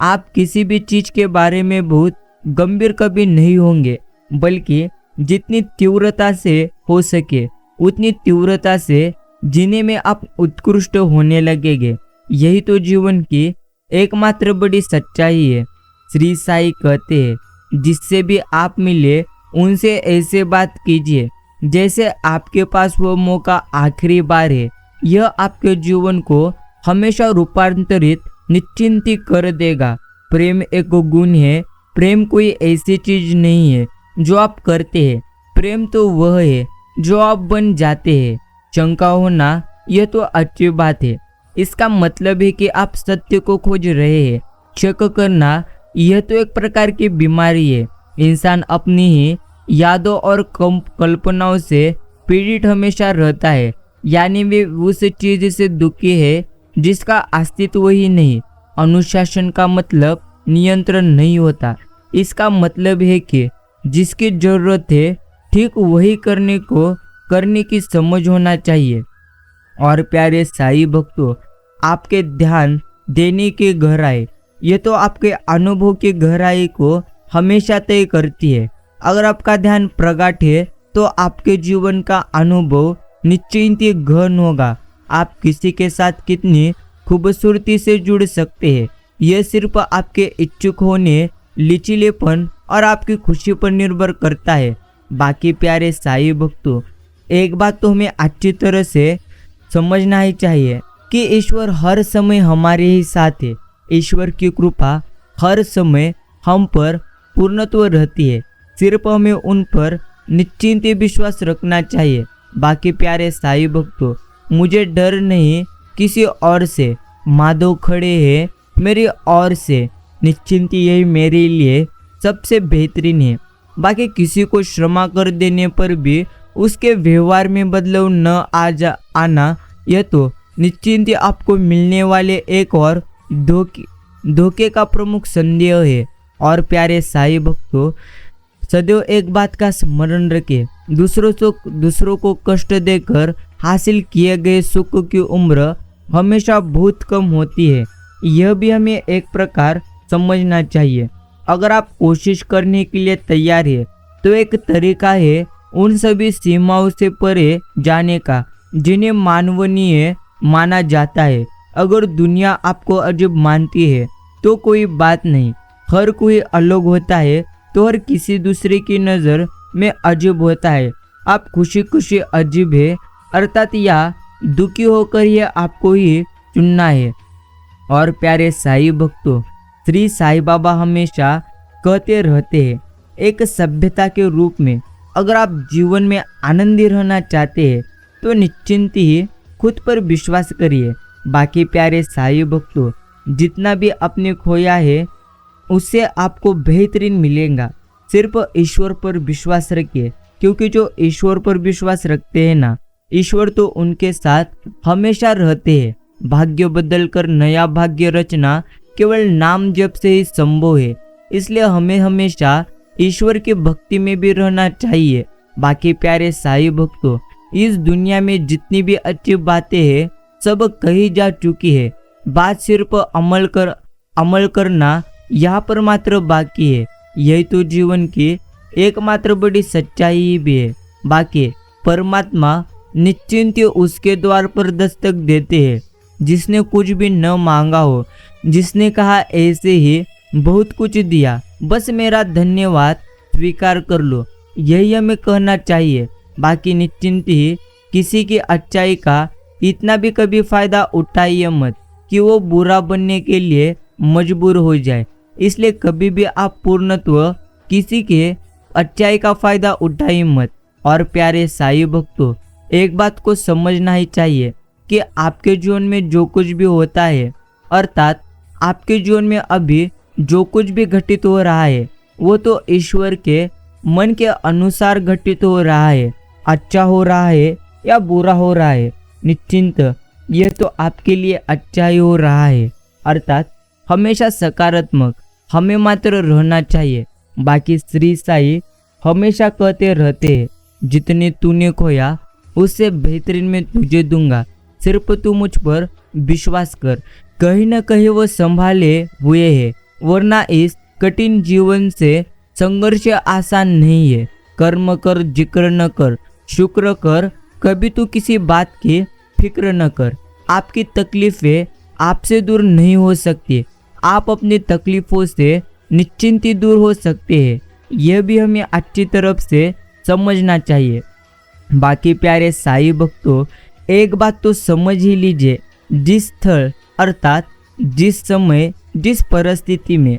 आप किसी भी चीज के बारे में बहुत गंभीर कभी नहीं होंगे, बल्कि जितनी तीव्रता से हो सके उतनी तीव्रता से जीने में आप उत्कृष्ट होने लगेंगे। यही तो जीवन की एकमात्र बड़ी सच्चाई है। श्री साईं कहते हैं, जिससे भी आप मिले उनसे ऐसे बात कीजिए जैसे आपके पास वो मौका आखिरी बार है। यह आपके जीवन को हमेशा रूपांतरित निश्चिंत कर देगा। प्रेम एक गुण है। प्रेम कोई ऐसी चीज नहीं है जो आप करते हैं, प्रेम तो वह है जो आप बन जाते हैं। शंका होना यह तो अच्छी बात है, इसका मतलब है कि आप सत्य को खोज रहे हैं। शक करना यह तो एक प्रकार की बीमारी है। इंसान अपनी ही यादों और कल्पनाओं से पीड़ित हमेशा रहता है, यानी वे उस चीज से दुखी है जिसका अस्तित्व ही नहीं। अनुशासन का मतलब नियंत्रण नहीं होता, इसका मतलब है कि जिसकी जरूरत है ठीक वही करने की समझ होना चाहिए। और प्यारे साईं भक्तों, आपके ध्यान देने की गहराई ये तो आपके अनुभव की गहराई को हमेशा तय करती है। अगर आपका ध्यान प्रगाढ़ है तो आपके जीवन का अनुभव निश्चिंत ही गहन होगा। आप किसी के साथ कितनी खूबसूरती से जुड़ सकते हैं यह सिर्फ आपके इच्छुक होने, लचीलेपन और आपकी खुशी पर निर्भर करता है। बाकी प्यारे साईं भक्तों, एक बात तो हमें अच्छी तरह से समझना ही चाहिए कि ईश्वर हर समय हमारे ही साथ है। ईश्वर की कृपा हर समय हम पर पूर्णत्व रहती है। सिर्फ हमें उन पर निश्चिंत विश्वास रखना चाहिए। बाकी प्यारे साईं भक्तों, मुझे डर नहीं किसी और से, माधव खड़े हैं मेरी ओर से। निश्चिंत यही मेरे लिए सबसे बेहतरीन है। बाकी किसी को क्षमा कर देने पर भी उसके व्यवहार में बदलाव न आना यह तो निश्चिंत आपको मिलने वाले एक और धोखे का प्रमुख संदेह है। और प्यारे साईं भक्तों, सदैव एक बात का स्मरण रखें, दूसरों को कष्ट देकर हासिल किए गए सुख की उम्र हमेशा बहुत कम होती है। यह भी हमें एक प्रकार समझना चाहिए। अगर आप कोशिश करने के लिए तैयार है तो एक तरीका है उन सभी सीमाओं से परे जाने का जिन्हें मानवनीय माना जाता है। अगर दुनिया आपको अजब मानती है तो कोई बात नहीं, हर कोई अलग होता है तो हर किसी दूसरे की नज़र में अजीब होता है। आप खुशी खुशी अजीब है, अर्थात या दुखी होकर ये आपको ही चुनना है। और प्यारे साईं भक्तों, श्री साईं बाबा हमेशा कहते रहते हैं, एक सभ्यता के रूप में अगर आप जीवन में आनंदी रहना चाहते हैं तो निश्चिंत ही खुद पर विश्वास करिए। बाकी प्यारे साईं भक्तों, जितना भी आपने खोया है उससे आपको बेहतरीन मिलेगा। सिर्फ ईश्वर पर विश्वास रखिए, क्योंकि जो ईश्वर पर विश्वास रखते हैं ना, ईश्वर तो उनके साथ हमेशा रहते हैं। भाग्य बदल कर नया भाग्य रचना केवल नाम जप से ही संभव है। इसलिए हमें हमेशा ईश्वर की भक्ति में भी रहना चाहिए। बाकी प्यारे साईं भक्तों, इस दुनिया में जितनी भी अच्छी बातें हैं सब कही जा चुकी है। बात सिर्फ अमल करना यहाँ पर मात्र बाकी है। यही तो जीवन की एकमात्र बड़ी सच्चाई भी है। बाकी परमात्मा निश्चिंत उसके द्वार पर दस्तक देते हैं जिसने कुछ भी न मांगा हो, जिसने कहा ऐसे ही बहुत कुछ दिया, बस मेरा धन्यवाद स्वीकार कर लो, यही हमें कहना चाहिए। बाकी निश्चिंत ही किसी की अच्छाई का इतना भी कभी फायदा उठाइए मत कि वो बुरा बनने के लिए मजबूर हो जाए। इसलिए कभी भी आप पूर्णत्व किसी के अच्छाई का फायदा उठाइए मत। और प्यारे साईं भक्तों, एक बात को समझना ही चाहिए कि आपके जीवन में जो कुछ भी होता है, अर्थात आपके जीवन में अभी जो कुछ भी घटित हो रहा है वो तो ईश्वर के मन के अनुसार घटित हो रहा है। अच्छा हो रहा है या बुरा हो रहा है, निश्चिंत यह तो आपके लिए अच्छा ही हो रहा है। अर्थात हमेशा सकारात्मक हमें मात्र रहना चाहिए। बाकी श्री साईं हमेशा कहते रहते हैं, जितने तूने खोया उससे बेहतरीन मैं तुझे दूंगा, सिर्फ तू मुझ पर विश्वास कर। कहीं न कहीं वो संभाले हुए है, वरना इस कठिन जीवन से संघर्ष आसान नहीं है। कर्म कर, जिक्र न कर, शुक्र कर, कभी तू किसी बात की फिक्र न कर। आपकी तकलीफें आपसे दूर नहीं हो सकती, आप अपनी तकलीफों से निश्चिंत ही दूर हो सकते हैं। यह भी हमें अच्छी तरफ से समझना चाहिए। बाकी प्यारे साईं भक्तों, एक बात तो समझ ही लीजिए, जिस स्थल अर्थात जिस समय जिस परिस्थिति में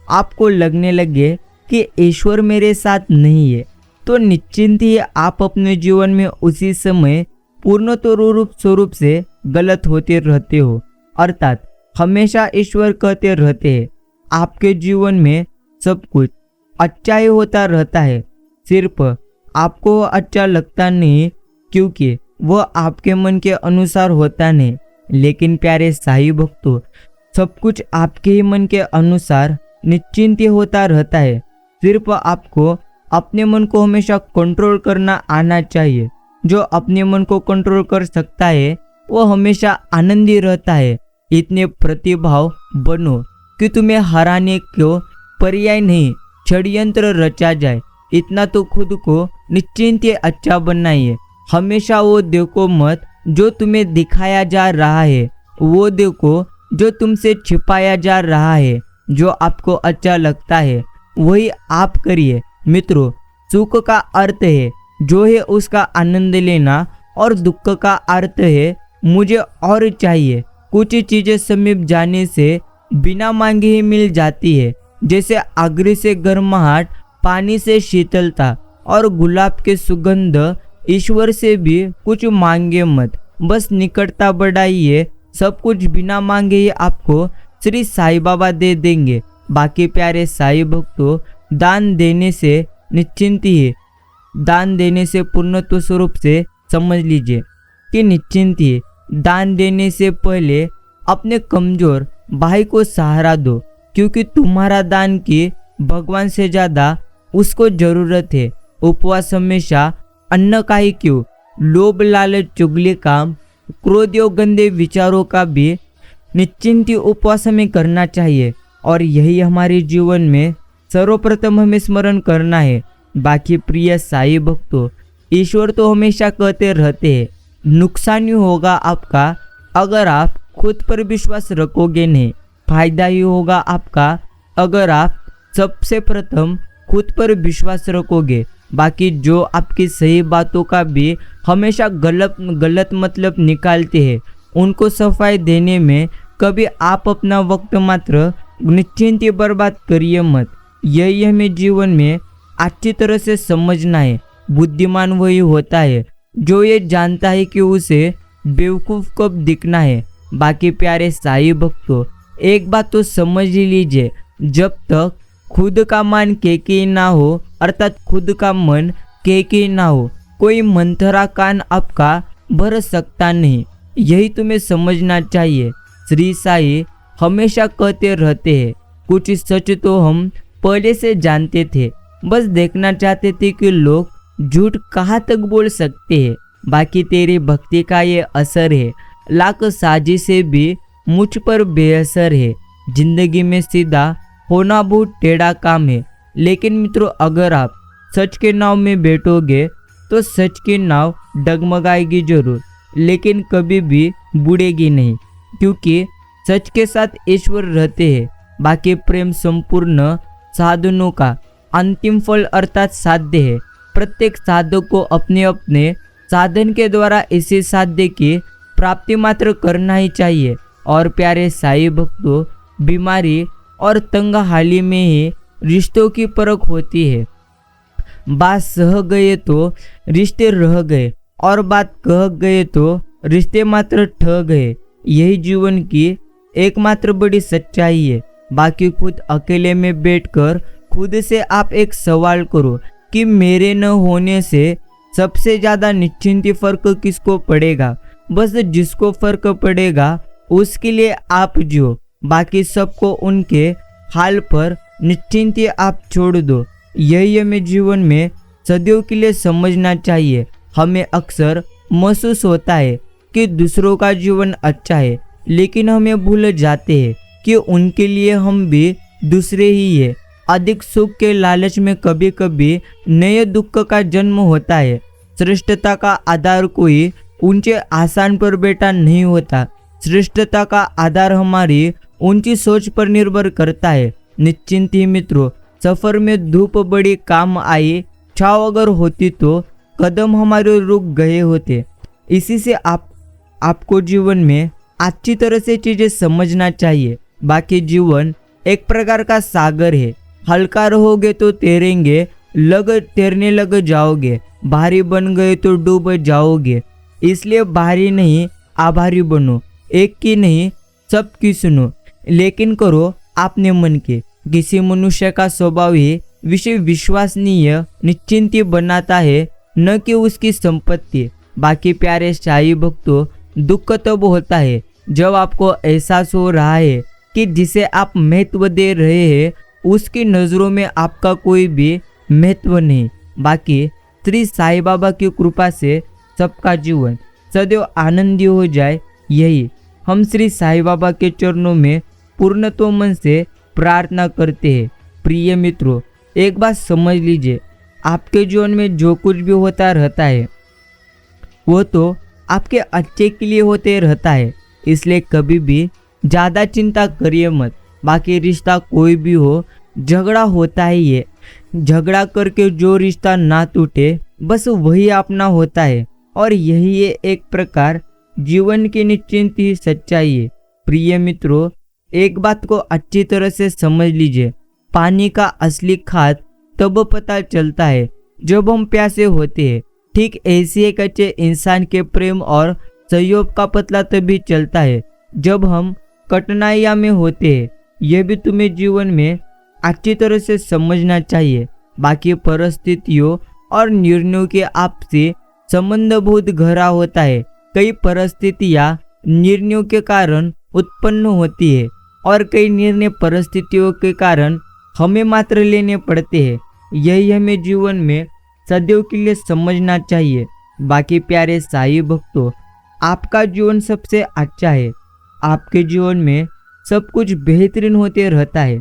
आपको लगने लगे कि ईश्वर मेरे साथ नहीं है, तो निश्चिंत ही आप अपने जीवन में उसी समय पूर्णतः रूप स्वरूप से गलत होते रहते हो। अर्थात हमेशा ईश्वर कहते रहते हैं, आपके जीवन में सब कुछ अच्छा ही होता रहता है, सिर्फ आपको अच्छा लगता नहीं क्योंकि वह आपके मन के अनुसार होता नहीं। लेकिन प्यारे साईं भक्तों, सब कुछ आपके ही मन के अनुसार निश्चिंत होता रहता है। सिर्फ आपको अपने मन को हमेशा कंट्रोल करना आना चाहिए। जो अपने मन को कंट्रोल कर सकता है वो हमेशा आनंदी रहता है। इतने प्रतिभाव बनो कि तुम्हें हराने को पर्याय नहीं षड्यंत्र रचा जाए। इतना तो खुद को निश्चिंत अच्छा बनना है। हमेशा वो देखो मत जो तुम्हें दिखाया जा रहा है, वो देखो जो तुमसे छिपाया जा रहा है। जो आपको अच्छा लगता है वही आप करिए। मित्रों, सुख का अर्थ है जो है उसका आनंद लेना, और दुख का अर्थ है मुझे और चाहिए। कुछ चीजें समीप जाने से बिना मांगे ही मिल जाती है, जैसे अग्नि से गर्माहट, पानी से शीतलता और गुलाब के सुगंध। ईश्वर से भी कुछ मांगे मत, बस निकटता बढ़ाइए। सब कुछ बिना मांगे ही आपको श्री साईं बाबा दे देंगे। बाकी प्यारे साईं भक्तों, दान देने से निश्चिंत ही, दान देने से पूर्णत्व स्वरूप से समझ लीजिए कि निश्चिंत ही दान देने से पहले अपने कमजोर भाई को सहारा दो, क्योंकि तुम्हारा दान की भगवान से ज्यादा उसको जरूरत है। उपवास हमेशा अन्न का ही क्यों, लोभ लालच चुगली काम क्रोध और गंदे विचारों का भी निश्चिंत उपवास हमें करना चाहिए। और यही हमारे जीवन में सर्वप्रथम हमें स्मरण करना है। बाकी प्रिय साईं भक्तों, ईश्वर तो हमेशा कहते रहते हैं, नुकसान ही होगा आपका अगर आप खुद पर विश्वास रखोगे नहीं, फायदा ही होगा आपका अगर आप सबसे प्रथम खुद पर विश्वास रखोगे, बाकी जो आपकी सही बातों का भी हमेशा गलत मतलब निकालते हैं उनको सफाई देने में कभी आप अपना वक्त मात्र निश्चिंत ही बर्बाद करिए मत। यही हमें जीवन में अच्छी तरह से समझना है। बुद्धिमान वही होता है जो ये जानता है कि उसे बेवकूफ़ कब दिखना है। बाकी प्यारे साईं भक्तों, एक बात तो समझ ही लीजिए, जब तक खुद का मन केकी ना हो, अर्थात खुद का मन केकी ना हो, कोई मंथरा कान आपका भर सकता नहीं। यही तुम्हें समझना चाहिए। श्री साईं हमेशा कहते रहते हैं, कुछ सच तो हम पहले से जानते थे, बस देखना चाहते थे कि लोग झूठ कहाँ तक बोल सकते हैं। बाकी तेरी भक्ति का ये असर है, लाख साजिशें भी मुझ पर बेअसर है। जिंदगी में सीधा होना बहुत टेढ़ा काम है, लेकिन मित्रों अगर आप सच के नाव में बैठोगे तो सच की नाव डगमगाएगी जरूर, लेकिन कभी भी बुड़ेगी नहीं, क्योंकि सच के साथ ईश्वर रहते हैं। बाकी प्रेम संपूर्ण साधनों का अंतिम फल अर्थात साध्य है। प्रत्येक साधक को अपने अपने साधन के द्वारा इसी साध्य की प्राप्ति मात्र करना ही चाहिए। और प्यारे साईं भक्तों, बीमारी और तंगहाली में ही रिश्तों की परख होती है। बात सह गए तो रिश्ते रह गए, और बात कह गए तो रिश्ते मात्र ठह गए। यही जीवन की एकमात्र बड़ी सच्चाई है। बाकी खुद अकेले में बैठकर खुद से आप एक सवाल करो कि मेरे न होने से सबसे ज़्यादा निश्चिंत फर्क किसको पड़ेगा। बस जिसको फर्क पड़ेगा उसके लिए आप जियो, बाकी सबको उनके हाल पर निश्चिंत आप छोड़ दो। यही हमें जीवन में सदियों के लिए समझना चाहिए। हमें अक्सर महसूस होता है कि दूसरों का जीवन अच्छा है, लेकिन हमें भूल जाते हैं कि उनके लिए हम भी दूसरे ही है। अधिक सुख के लालच में कभी कभी नए दुख का जन्म होता है। श्रेष्ठता का आधार कोई ऊंचे आसान पर बैठा नहीं होता। श्रेष्ठता का आधार हमारी ऊंची सोच पर निर्भर करता है। निश्चिंत ही मित्रों, सफर में धूप बड़ी काम आई, छाव अगर होती तो कदम हमारे रुक गए होते। इसी से आपको जीवन में अच्छी तरह से चीजें समझना चाहिए। बाकी जीवन एक प्रकार का सागर है, हल्का रहोगे तो तैरने लग जाओगे, भारी बन गए तो डूब जाओगे। इसलिए भारी नहीं आभारी बनो, एक की नहीं सबकी सुनो, लेकिन करो अपने मन के। किसी मनुष्य का स्वभाव ही विषय विश्वसनीय निश्चिंती बनाता है, न कि उसकी संपत्ति। बाकी प्यारे साईं भक्तों, दुख तब होता है जब आपको एहसास हो रहा है कि जिसे आप महत्व दे रहे हैं उसकी नज़रों में आपका कोई भी महत्व नहीं। बाकी श्री साईं बाबा की कृपा से सबका जीवन सदैव आनंदी हो जाए, यही हम श्री साईं बाबा के चरणों में पूर्णतः मन से प्रार्थना करते हैं। प्रिय मित्रों, एक बात समझ लीजिए, आपके जीवन में जो कुछ भी होता रहता है वो तो आपके अच्छे के लिए होते रहता है, इसलिए कभी भी ज़्यादा चिंता करिए मत। बाकी रिश्ता कोई भी हो, झगड़ा होता ही है, झगड़ा करके जो रिश्ता ना टूटे बस वही अपना होता है, और यही है एक प्रकार जीवन की निश्चिंत ही सच्चाई है। प्रिय मित्रों, एक बात को अच्छी तरह से समझ लीजिए, पानी का असली खाद तब पता चलता है जब हम प्यासे होते हैं। ठीक ऐसे एक अच्छे इंसान के प्रेम और सहयोग का पता तभी चलता है जब हम कठिनाइयाँ में होते हैं। यह भी तुम्हें जीवन में अच्छी तरह से समझना चाहिए। बाकी परिस्थितियों और निर्णयों के आपसे संबंध बहुत गहरा होता है। कई परिस्थितियाँ निर्णयों के कारण उत्पन्न होती है, और कई निर्णय परिस्थितियों के कारण हमें मात्र लेने पड़ते हैं। यही हमें जीवन में सदैव के लिए समझना चाहिए। बाकी प्यारे साईं भक्तों, आपका जीवन सबसे अच्छा है। आपके जीवन में सब कुछ बेहतरीन होते रहता है,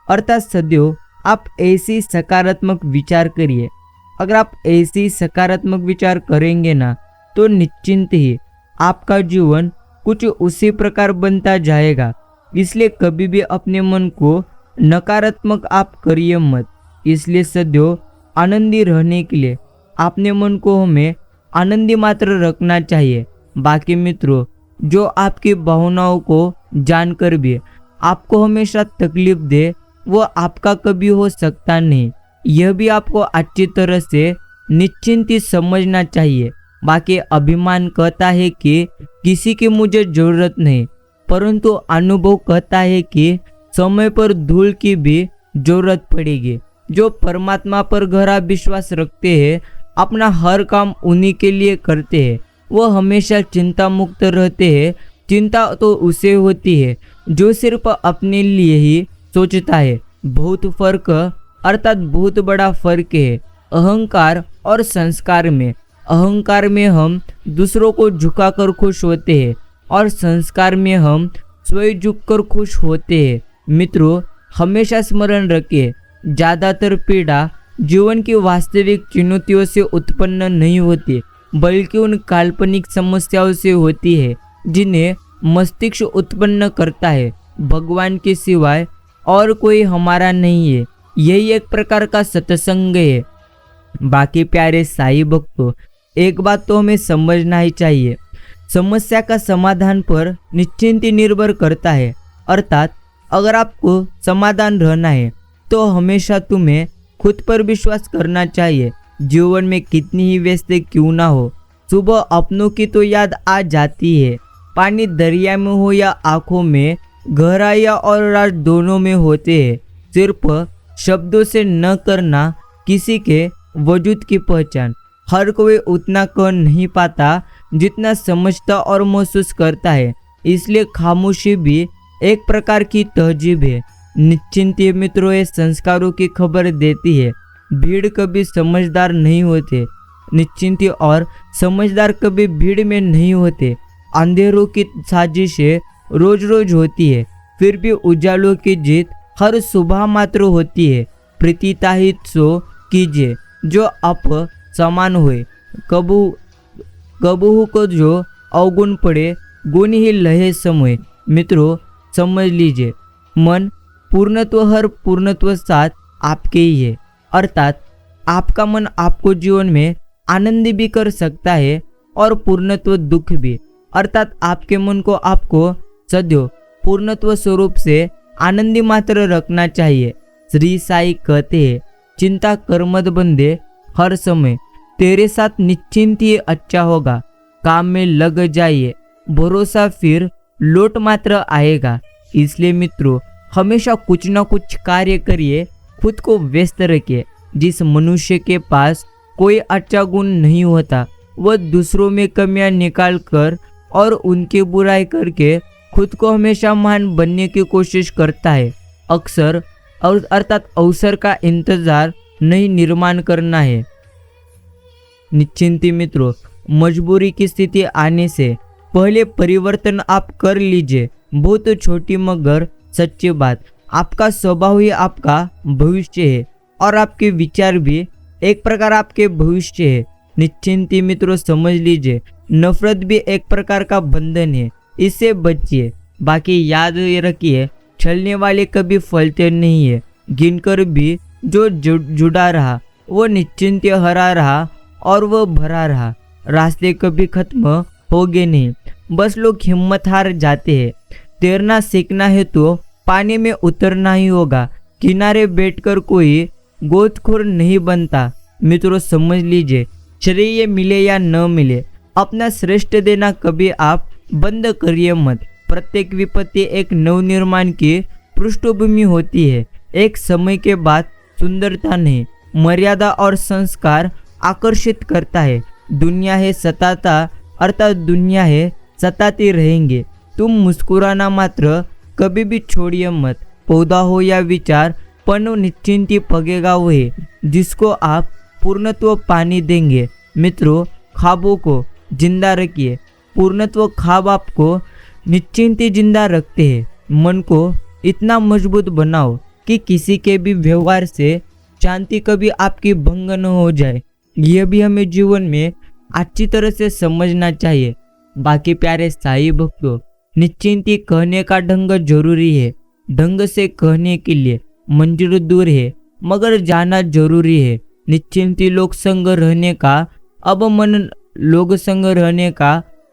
अर्थात सदैव आप ऐसी सकारात्मक विचार करिए। अगर आप ऐसी सकारात्मक विचार करेंगे ना, तो निश्चिंत ही आपका जीवन कुछ उसी प्रकार बनता जाएगा। इसलिए कभी भी अपने मन को नकारात्मक आप करिए मत। इसलिए सदैव आनंदी रहने के लिए अपने मन को हमें आनंदी मात्र रखना चाहिए। बाकी मित्रों, जो आपकी भावनाओं को जानकर भी आपको हमेशा तकलीफ दे, वो आपका कभी हो सकता नहीं। यह भी आपको अच्छी तरह से निश्चिंत ही समझना चाहिए। बाकी अभिमान कहता है कि किसी की मुझे जरूरत नहीं, परंतु अनुभव कहता है कि समय पर धूल की भी जरूरत पड़ेगी। जो परमात्मा पर गहरा विश्वास रखते हैं, अपना हर काम उन्हीं के लिए करते हैं, वो हमेशा चिंता मुक्त रहते हैं। चिंता तो उसे होती है जो सिर्फ अपने लिए ही सोचता है। बहुत फर्क, अर्थात बहुत बड़ा फर्क है अहंकार और संस्कार में। अहंकार में हम दूसरों को झुकाकर खुश होते हैं और संस्कार में हम स्वयं झुककर खुश होते हैं। मित्रों, हमेशा स्मरण रखिए, ज़्यादातर पीड़ा जीवन की वास्तविक चुनौतियों से उत्पन्न नहीं होती, बल्कि उन काल्पनिक समस्याओं से होती है जिन्हें मस्तिष्क उत्पन्न करता है। भगवान के सिवाय और कोई हमारा नहीं है, यही एक प्रकार का सत्संग है। बाकी प्यारे साईं भक्तों, एक बात तो हमें समझना ही चाहिए, समस्या का समाधान पर निश्चिंत निर्भर करता है। अर्थात अगर आपको समाधान रहना है तो हमेशा तुम्हें खुद पर विश्वास करना चाहिए। जीवन में कितनी ही व्यस्त क्यों ना हो, सुबह अपनों की तो याद आ जाती है। पानी दरिया में हो या आँखों में, गहराइयाँ और राज दोनों में होते हैं। सिर्फ शब्दों से न करना किसी के वजूद की पहचान। हर कोई उतना कर नहीं पाता जितना समझता और महसूस करता है, इसलिए खामोशी भी एक प्रकार की तहजीब है। निश्चिंत मित्रों, ये संस्कारों की खबर देती है। भीड़ कभी समझदार नहीं होते, निश्चिंत और समझदार कभी भीड़ में नहीं होते। अंधेरों की साजिशें रोज रोज होती है, फिर भी उजालों की जीत हर सुबह मात्र होती है। प्रीतिताहित सो कीजिए जो आप समान होए, कबहू को जो अवगुण पड़े, गुण ही लहे समय। मित्रों, समझ लीजिए, मन पूर्णत्व हर पूर्णत्व साथ आपके ही है। अर्थात आपका मन आपको जीवन में आनंद भी कर सकता है और पूर्णत्व दुख भी। अर्थात आपके मन को आपको सदैव पूर्णत्व स्वरूप से आनंदी मात्र रखना चाहिए। श्री साईं कहते हैं, चिंता कर मत बंदे, हर समय तेरे साथ निश्चिंत ही अच्छा होगा। काम में लग जाइए, भरोसा फिर लौट मात्र आएगा। इसलिए मित्रों, हमेशा कुछ ना कुछ कार्य करिए, खुद को व्यस्त रखिए। जिस मनुष्य के पास कोई अच्छा गुण नहीं होता, वह दूसरों में कमियां निकाल कर और उनकी बुराई करके खुद को हमेशा महान बनने की कोशिश करता है। अक्सर अर्थात अवसर का इंतजार नहीं, निर्माण करना है। निश्चिंती मित्रों, मजबूरी की स्थिति आने से पहले परिवर्तन आप कर लीजिए। बहुत छोटी मगर सच्ची बात, आपका स्वभाव ही आपका भविष्य है और आपके विचार भी एक प्रकार आपके भविष्य है। निश्चिंती मित्रों, समझ लीजिए, नफरत भी एक प्रकार का बंधन है, इससे बचिए। बाकी याद रखिए, छलने वाले कभी फलते नहीं है। गिनकर भी जो जुड़ा रहा वो निश्चिंत हरा रहा और वह भरा रहा। रास्ते कभी खत्म होगे नहीं, बस लोग हिम्मत हार जाते हैं। तैरना सीखना है तो पानी में उतरना ही होगा, किनारे बैठकर कोई गोदखोर नहीं बनता। मित्रों, समझ लीजिए, श्रेय मिले या न मिले, अपना श्रेष्ठ देना कभी आप बंद करिए मत। प्रत्येक विपत्ति एक नवनिर्माण की पृष्ठभूमि होती है। एक समय के बाद सुंदरता नहीं, मर्यादा और संस्कार आकर्षित करता है। दुनिया है सताता, अर्थात दुनिया है सताती रहेंगे। तुम मुस्कुराना मात्र कभी भी छोड़िए मत। पौधा हो या विचार, पन निश्चिंती पगेगा वही जिसको आप पूर्णत्व पानी देंगे। मित्रों, ख्वाबों को जिंदा रखिए। पूर्णत्व ख्वाब आपको निश्चिंती जिंदा रखते हैं। मन को इतना मजबूत बनाओ कि किसी के भी व्यवहार से शांति कभी आपकी भंग न हो जाए। यह भी हमें जीवन में अच्छी तरह से समझना चाहिए। बाकी प्यारे साईं भक्तों, निश्चिंती कहने का ढंग जरूरी है। ढंग से कहने के लिए मंदिर दूर है मगर जाना जरूरी है। निश्चिंती लोग संग रहने का अब मन लोग संग रहने का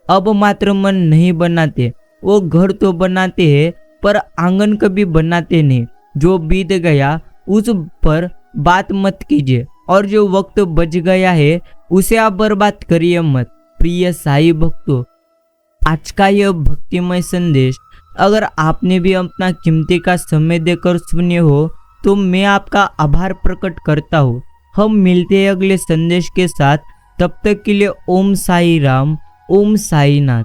अब मात्र मन नहीं बनाते। वो घर तो बनाते हैं पर आंगन कभी बनाते नहीं। जो बीत गया उस पर बात मत कीजिए और जो वक्त बच गया है उसे आप बर्बाद करिए मत। प्रिय साई भक्तों, आज का यह भक्तिमय संदेश अगर आपने भी अपना कीमती का समय देकर सुने हो तो मैं आपका आभार प्रकट करता हूँ। हम मिलते हैं अगले संदेश के साथ। तब तक के लिए ओम साई राम, ओम साई नाथ।